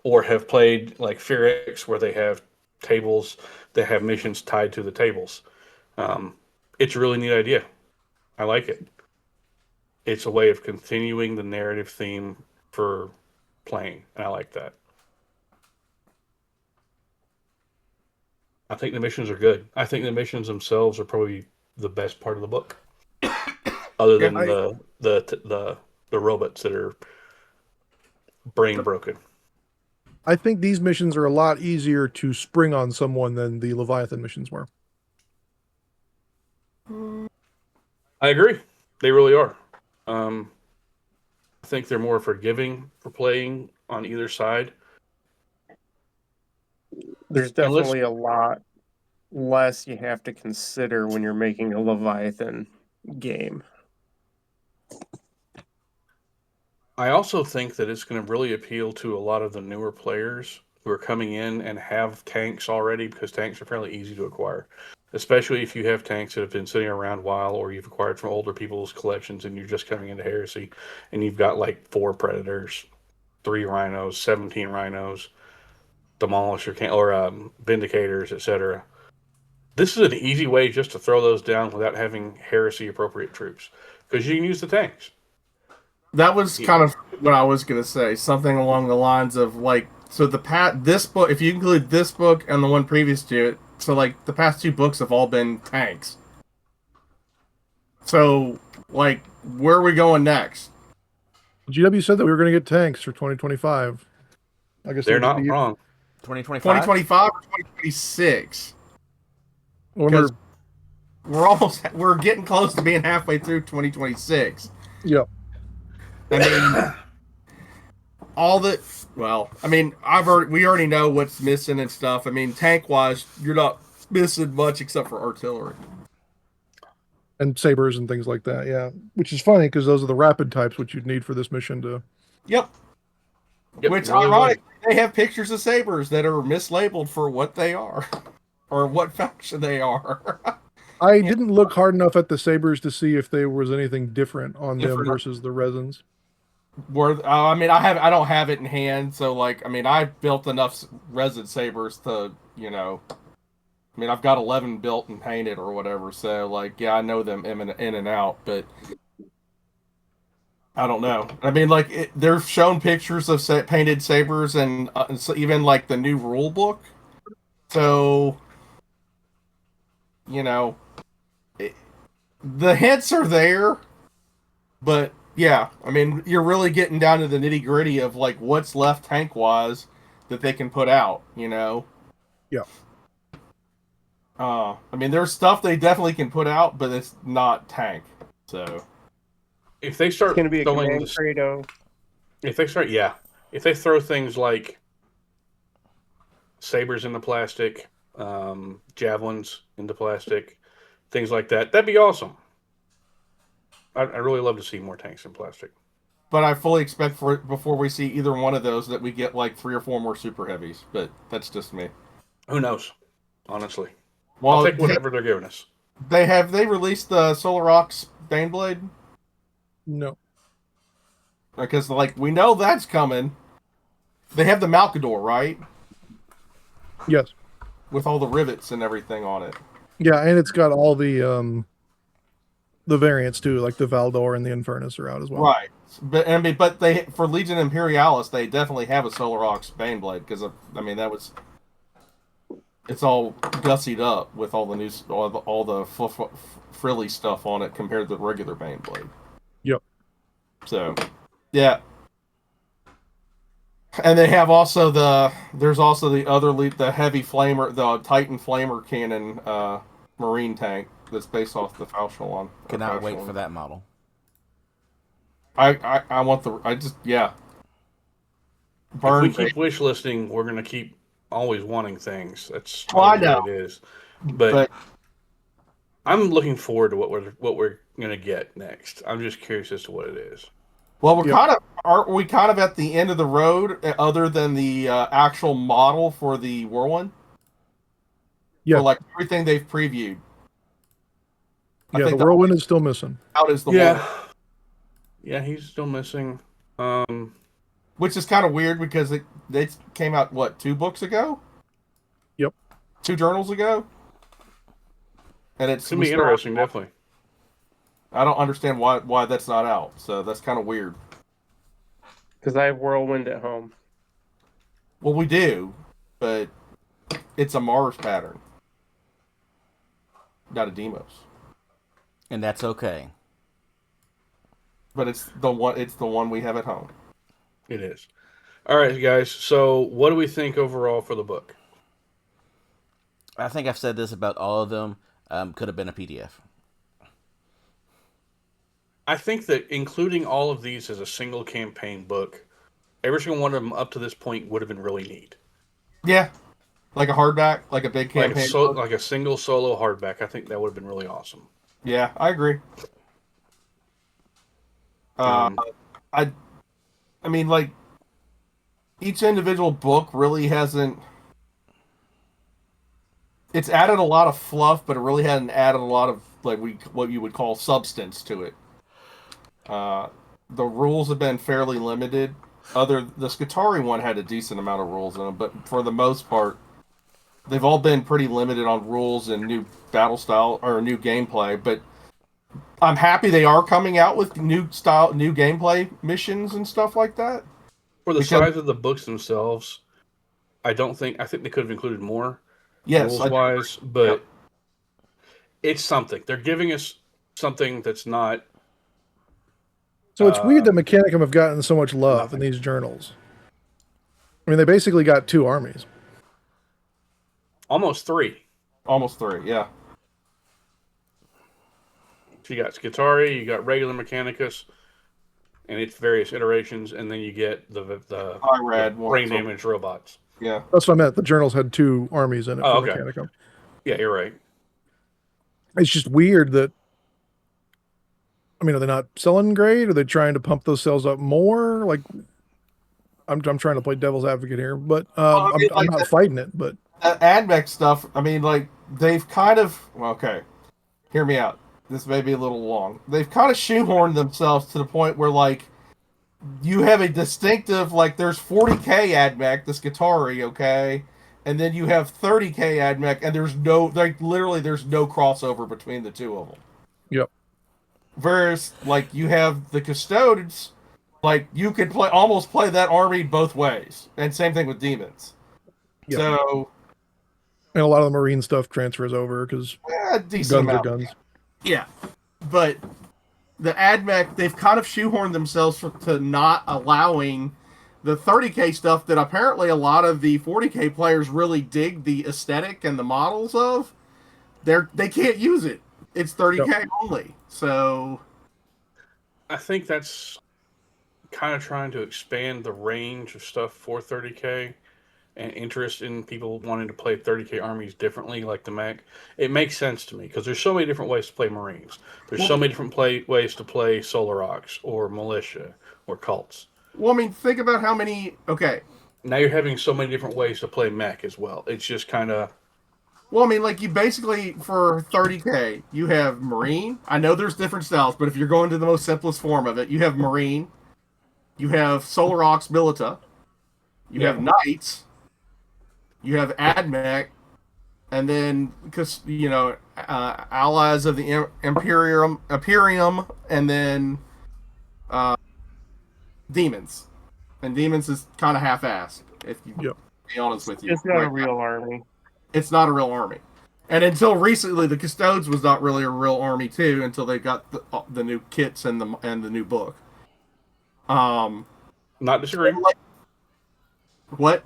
or have played like Fearix, where they have tables that have missions tied to the tables. It's a really neat idea. I like it. It's a way of continuing the narrative theme for playing, and I like that. I think the missions are good. I think the missions themselves are probably the best part of the book, other than the robots that are brain broken. I think these missions are a lot easier to spring on someone than the Leviathan missions were. I agree. They really are. I think they're more forgiving for playing on either side. There's definitely a lot less you have to consider when you're making a Leviathan game. I also think that it's going to really appeal to a lot of the newer players who are coming in and have tanks already, because tanks are fairly easy to acquire. especially if you have tanks that have been sitting around a while, or you've acquired from older people's collections and you're just coming into Heresy, and you've got like 4 Predators, 3 Rhinos, 17 Rhinos, Demolisher or Vindicators, etc. This is an easy way just to throw those down without having Heresy appropriate troops, because you can use the tanks. That was kind of what I was gonna say. Something along the lines of like, so this book, if you include this book and the one previous to it, so like the past 2 books have all been tanks. So like, where are we going next? GW said that we were going to get tanks for 2025. I guess They're not wrong. 2025? 2025 or 2026? Because We're getting close to being halfway through 2026. yeah, I mean, we already know what's missing and stuff. I mean, tank wise, you're not missing much except for artillery and sabers and things like that. Yeah, which is funny because those are the rapid types which you'd need for this mission to. Yep. Which, really ironically, they have pictures of sabers that are mislabeled for what they are, or what faction they are. I didn't look hard enough at the sabers to see if there was anything different on them versus the resins. I don't have it in hand, so like, I mean, I've built enough resin sabers to, I've got 11 built and painted or whatever, so like, yeah, I know them in and out, but I don't know. I mean, like, they're shown pictures of painted sabers and so even like the new rule book, so the hints are there, but yeah, I mean, you're really getting down to the nitty gritty of like what's left tank wise that they can put out, Yeah. I mean, there's stuff they definitely can put out, but it's not tank. So if they start It's going to be a throwing command credo. if they throw things like sabers into plastic, javelins into plastic, things like that, that'd be awesome. I'd really love to see more tanks in plastic. But I fully expect before we see either one of those that we get like 3 or 4 more super heavies. But that's just me. Who knows? Honestly, Well, I'll take whatever they're giving us. They released the Solar Ox Baneblade? No. Because like we know that's coming. They have the Malkador, right? Yes. With all the rivets and everything on it. Yeah, and it's got all the variants too, like the Valdor and the Infernus are out as well. Right. But they, for Legion Imperialis, they definitely have a Solar Ox Baneblade because it's all gussied up with all the new all the frilly stuff on it compared to the regular Baneblade. Yep. So, yeah. And they have there's also the heavy flamer, the Titan flamer cannon marine tank that's based off the Falchelon. Cannot wait for that model. I want yeah. If we keep wish listing, we're gonna keep always wanting things. That's I know it is. But I'm looking forward to what we're gonna get next. I'm just curious as to what it is. Well, aren't we kind of at the end of the road, other than the actual model for the Whirlwind? Yeah. For like everything they've previewed. Yeah, the Whirlwind is still missing. Out is the one. Yeah, he's still missing. Which is kind of weird because they came out, what, 2 books ago? Yep. 2 journals ago? And it's going to be interesting, definitely. I don't understand why that's not out, so that's kind of weird. Because I have Whirlwind at home. Well, we do, but it's a Mars pattern, not a Demos. And that's okay. But it's the one we have at home. It is. All right, guys. So, what do we think overall for the book? I think I've said this about all of them. Could have been a PDF. I think that including all of these as a single campaign book, every single one of them up to this point would have been really neat. Yeah. Like a hardback, like a big campaign. Like a single solo hardback. I think that would have been really awesome. Yeah, I agree. I mean, like, each individual book really hasn't... it's added a lot of fluff, but it really hadn't added a lot of what you would call substance to it. The rules have been fairly limited. The Skitarii one had a decent amount of rules in them, but for the most part, they've all been pretty limited on rules and new battle style or new gameplay. But I'm happy they are coming out with new gameplay missions and stuff like that. For the size of the books themselves, I think they could have included more rules-wise, but it's something. They're giving us something that's not. So it's weird that Mechanicum have gotten so much love in these journals. I mean, they basically got 2 armies. Almost 3. Yeah. So you got Skitarii, you got regular Mechanicus, and its various iterations, and then you get the brain damage robots. Yeah. That's what I meant. The journals had 2 armies in it for Mechanicum. Yeah, you're right. It's just weird that, I mean, are they not selling great? Are they trying to pump those sales up more? Like, I'm trying to play devil's advocate here, but I'm not fighting it. But AdMech stuff, I mean, like, they've kind of, okay, hear me out. This may be a little long. They've kind of shoehorned themselves to the point where, like, you have a distinctive, like, there's 40k AdMech, the Skitarii, okay? And then you have 30k AdMech, and there's no crossover between the 2 of them. Yep. Whereas, like, you have the Custodes, like, you could almost play that army both ways. And same thing with Demons. Yep. So... And a lot of the Marine stuff transfers over, because guns are guns. Yeah. But the AdMech, they've kind of shoehorned themselves to not allowing the 30k stuff that apparently a lot of the 40k players really dig the aesthetic and the models of. They can't use it. It's 30k only. So I think that's kind of trying to expand the range of stuff for 30k and interest in people wanting to play 30k armies differently, like the mech. It makes sense to me because there's so many different ways to play Marines. There's so many different ways to play Solar Ox or Militia or Cults. Well, I mean, think about how many... Okay. Now you're having so many different ways to play mech as well. It's just kind of... Well, I mean, like, you basically, for 30k, you have Marine. I know there's different styles, but if you're going to the most simplest form of it, you have Marine, you have Solar Ox Milita, you have Knights, you have AdMech, and then, because, you know, allies of the Imperium, and then Demons. And Demons is kind of half-assed, if you be honest with you. It's not a real army. It's not a real army. And until recently, the Custodes was not really a real army, too, until they got the new kits and the new book. Not disagreeing. What?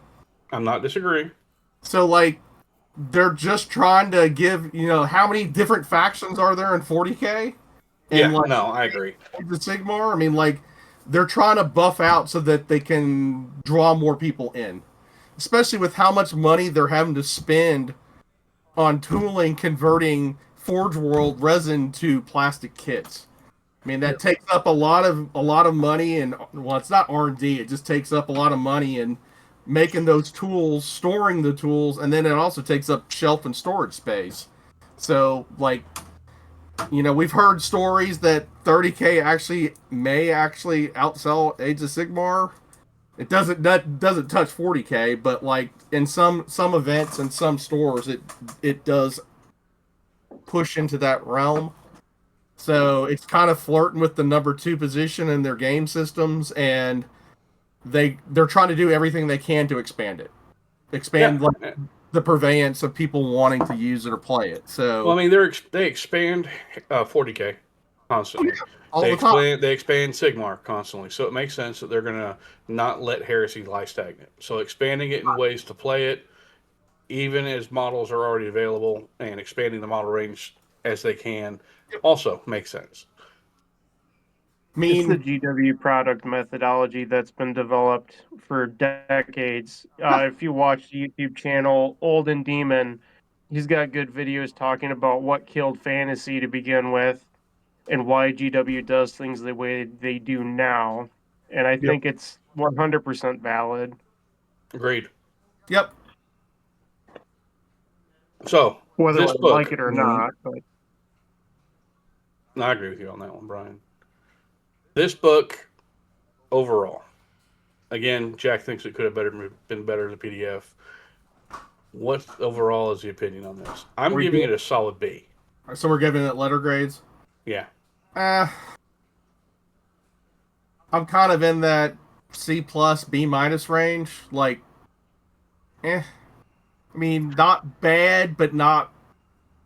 I'm not disagreeing. So, like, they're just trying to give, you know, how many different factions are there in 40k? And I agree. The Sigmar, I mean, like, they're trying to buff out so that they can draw more people in. Especially with how much money they're having to spend on tooling, converting Forge World resin to plastic kits. I mean, that takes up a lot of money, and, well, it's not R&D, it just takes up a lot of money and making those tools, storing the tools, and then it also takes up shelf and storage space. So, like, you know, we've heard stories that 30k may actually outsell Age of Sigmar. It doesn't touch 40k, but, like, in some events and some stores, it does push into that realm. So it's kind of flirting with the number 2 position in their game systems, and they're trying to do everything they can to expand it, like, the purveyance of people wanting to use it or play it. So, well, I mean, they expand 40k constantly. They expand Sigmar constantly, so it makes sense that they're gonna not let Heresy lie stagnant. So expanding it in ways to play it, even as models are already available, and expanding the model range as they can, also makes sense. It's the GW product methodology that's been developed for decades. If you watch the YouTube channel Olden Demon, he's got good videos talking about what killed fantasy to begin with and why GW does things the way they do now. And I think it's 100% valid. Agreed. Yep. So Whether I this book, like it or not. But I agree with you on that one, Brian. This book overall, again, Jack thinks it could have been better as a PDF. What overall is the opinion on this? I'm giving it a solid B. So we're giving it letter grades. Yeah. I'm kind of in that C plus B minus range. Like, I mean, not bad, but not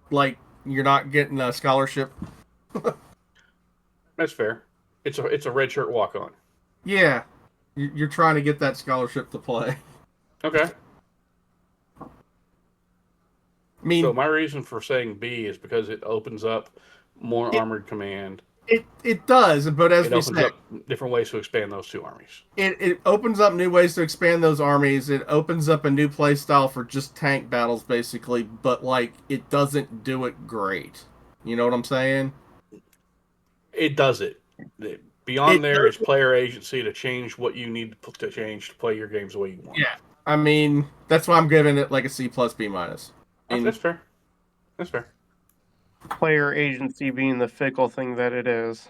like you're not getting a scholarship. That's fair. It's a red shirt walk on. Yeah, you're trying to get that scholarship to play. Okay. I mean, So my reason for saying B is because it opens up more Armored Command. it does, but as It we opens said, up different ways to expand those two armies. it opens up new ways to expand those armies. It opens up a new play style for just tank battles, basically. But like, it doesn't do it great. You know what I'm saying? It does it. Beyond there is player agency to change what you need to change to play your games the way you want. Yeah. I mean, that's why I'm giving it like a C plus B minus. That's fair. That's fair. player agency being the fickle thing that it is.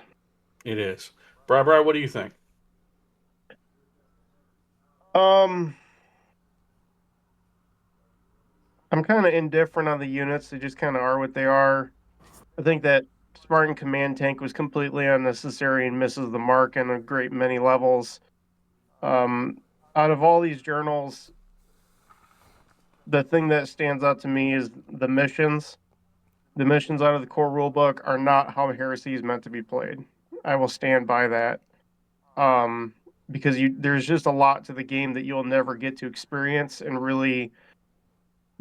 It is. Brian, what do you think? I'm kind of indifferent on the units. They just kind of are what they are. I think that Spartan Command Tank was completely unnecessary and misses the mark on a great many levels. Out of all these journals, the thing that stands out to me is the missions. The missions out of the core rulebook are not how Heresy is meant to be played. I will stand by that. Because there's just a lot to the game that you'll never get to experience and really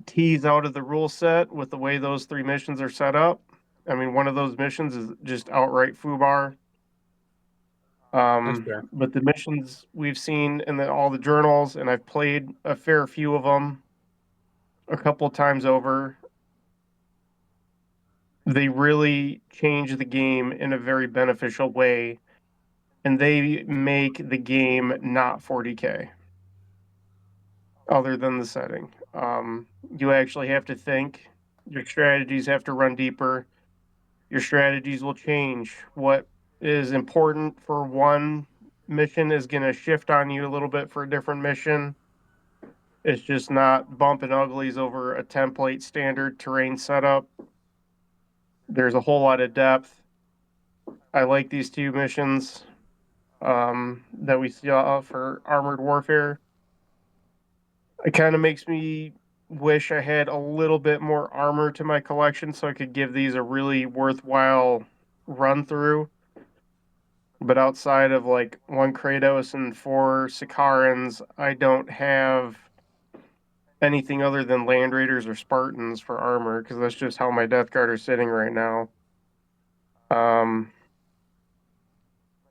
tease out of the rule set with the way those 3 missions are set up. I mean, one of those missions is just outright foobar. That's fair. But the missions we've seen in all the journals, and I've played a fair few of them a couple times over, they really change the game in a very beneficial way, and they make the game not 40K. Other than the setting, you actually have to think. Your strategies have to run deeper. Your strategies will change. What is important for one mission is going to shift on you a little bit for a different mission. It's just not bumping uglies over a template standard terrain setup. There's a whole lot of depth. I like these 2 missions that we saw for Armored Warfare. It kind of makes me wish I had a little bit more armor to my collection so I could give these a really worthwhile run through. But outside of like 1 Kratos and 4 Sicarans, I don't have anything other than Land Raiders or Spartans for armor, because that's just how my Death Guard are sitting right now.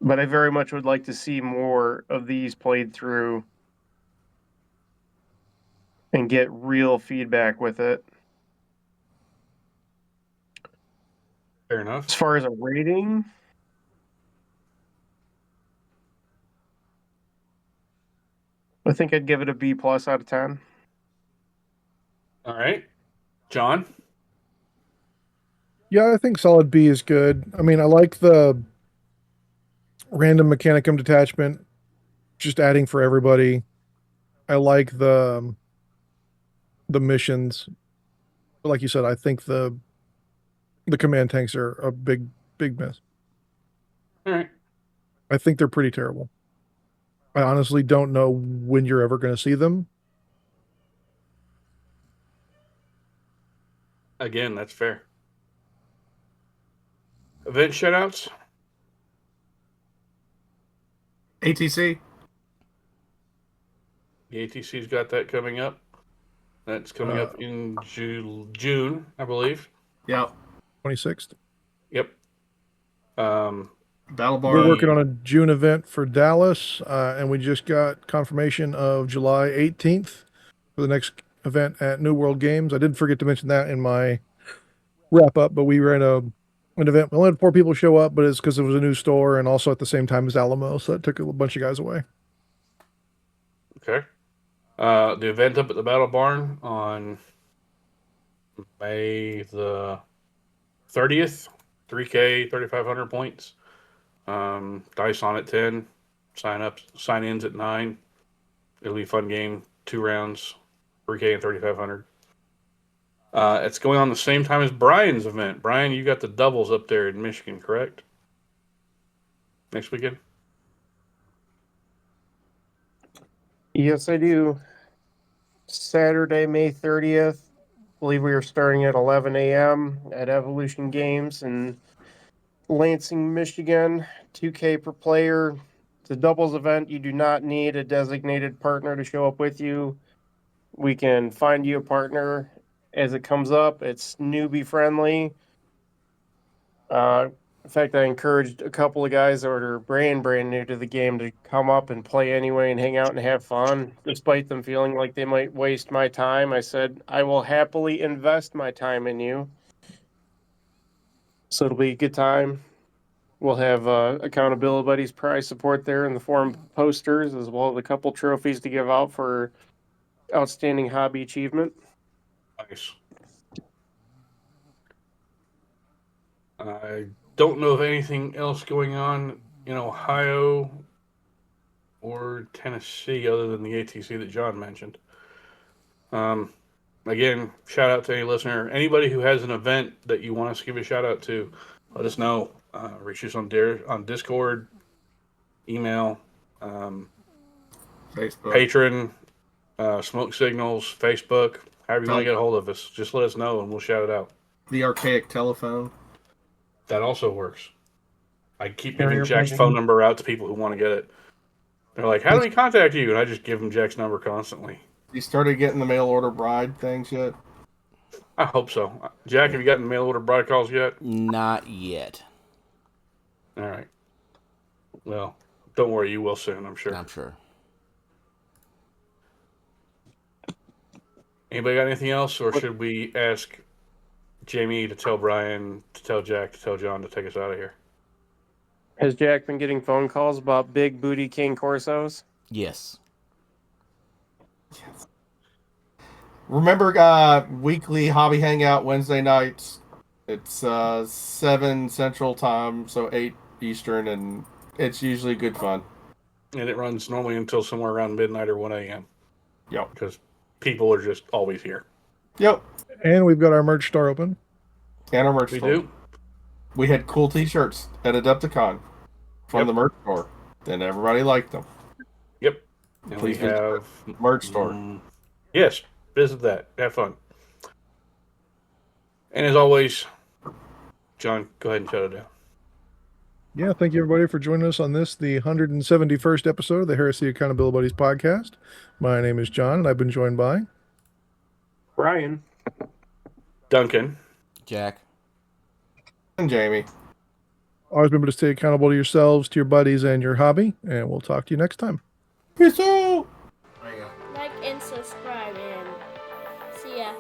But I very much would like to see more of these played through and get real feedback with it. Fair enough. As far as a rating, I think I'd give it a B plus out of 10. All right. John? Yeah, I think solid B is good. I mean, I like the random mechanicum detachment, just adding for everybody. I like the missions. But like you said, I think the command tanks are a big miss. All right. I think they're pretty terrible. I honestly don't know when you're ever going to see them. Again, that's fair. Event shutouts? ATC. The ATC's got that coming up. That's coming up in June, I believe. Yep. 26th. Yep. Battle Bar. We're working on a June event for Dallas, and we just got confirmation of July 18th for the next event at New World Games. I did forget to mention that in my wrap up, but we ran an event. We only had 4 people show up, but it's because it was a new store and also at the same time as Alamo, so that took a bunch of guys away. Okay. The event up at the Battle Barn on May the 30th, 3K, 3,500 points. Dice on at 10. Sign-ins at 9. It'll be a fun game. 2 rounds, 3K and 3,500. It's going on the same time as Brian's event. Brian, you got the doubles up there in Michigan, correct? Next weekend? Yes, I do. Saturday, May 30th. I believe we are starting at 11 a.m. at Evolution Games in Lansing, Michigan. 2K per player. It's a doubles event. You do not need a designated partner to show up with you. We can find you a partner as it comes up. It's newbie friendly. In fact, I encouraged a couple of guys that are brand new to the game to come up and play anyway and hang out and have fun, despite them feeling like they might waste my time. I said, I will happily invest my time in you. So it'll be a good time. We'll have Accountability Buddies prize support there in the form of posters, as well as a couple trophies to give out for outstanding hobby achievement. Nice. I don't know of anything else going on in Ohio or Tennessee other than the ATC that John mentioned. Again, shout out to any listener. Anybody who has an event that you want us to give a shout out to, let us know. Reach us on Discord, email, Facebook. Patron, Smoke Signals, Facebook, however you want to get a hold of us. Just let us know and we'll shout it out. The archaic telephone. That also works. I keep Carrier giving Jack's pigeon. phone number out to people who want to get it. They're like, how do we contact you? And I just give them Jack's number constantly. You started getting the mail order bride things yet? I hope so. Jack, have you gotten mail order bride calls yet? Not yet. All right. Well, don't worry. You will soon, I'm sure. I'm sure. Anybody got anything else? Or should we ask Jamie to tell Brian, to tell Jack, to tell John to take us out of here? Has Jack been getting phone calls about big booty King Corsos? Yes. Remember, weekly hobby hangout Wednesday nights. It's 7 Central Time, so 8 Eastern, and it's usually good fun. And it runs normally until somewhere around midnight or 1 a.m. Yep. Because people are just always here. Yep. And we've got our merch store open. And our merch We store. do. We had cool T-shirts at Adepticon from the merch store, and everybody liked them. Yep. And Please we visit have the merch store. Yes, visit that. Have fun. And as always, John, go ahead and shut it down. Yeah, thank you everybody for joining us on this, the 171st episode of the Heresy Accountabilibuddies Podcast. My name is John, and I've been joined by Brian. Duncan. Jack. And Jamie. Always remember to stay accountable to yourselves, to your buddies, and your hobby, and we'll talk to you next time. Peace out. Like and subscribe and see ya.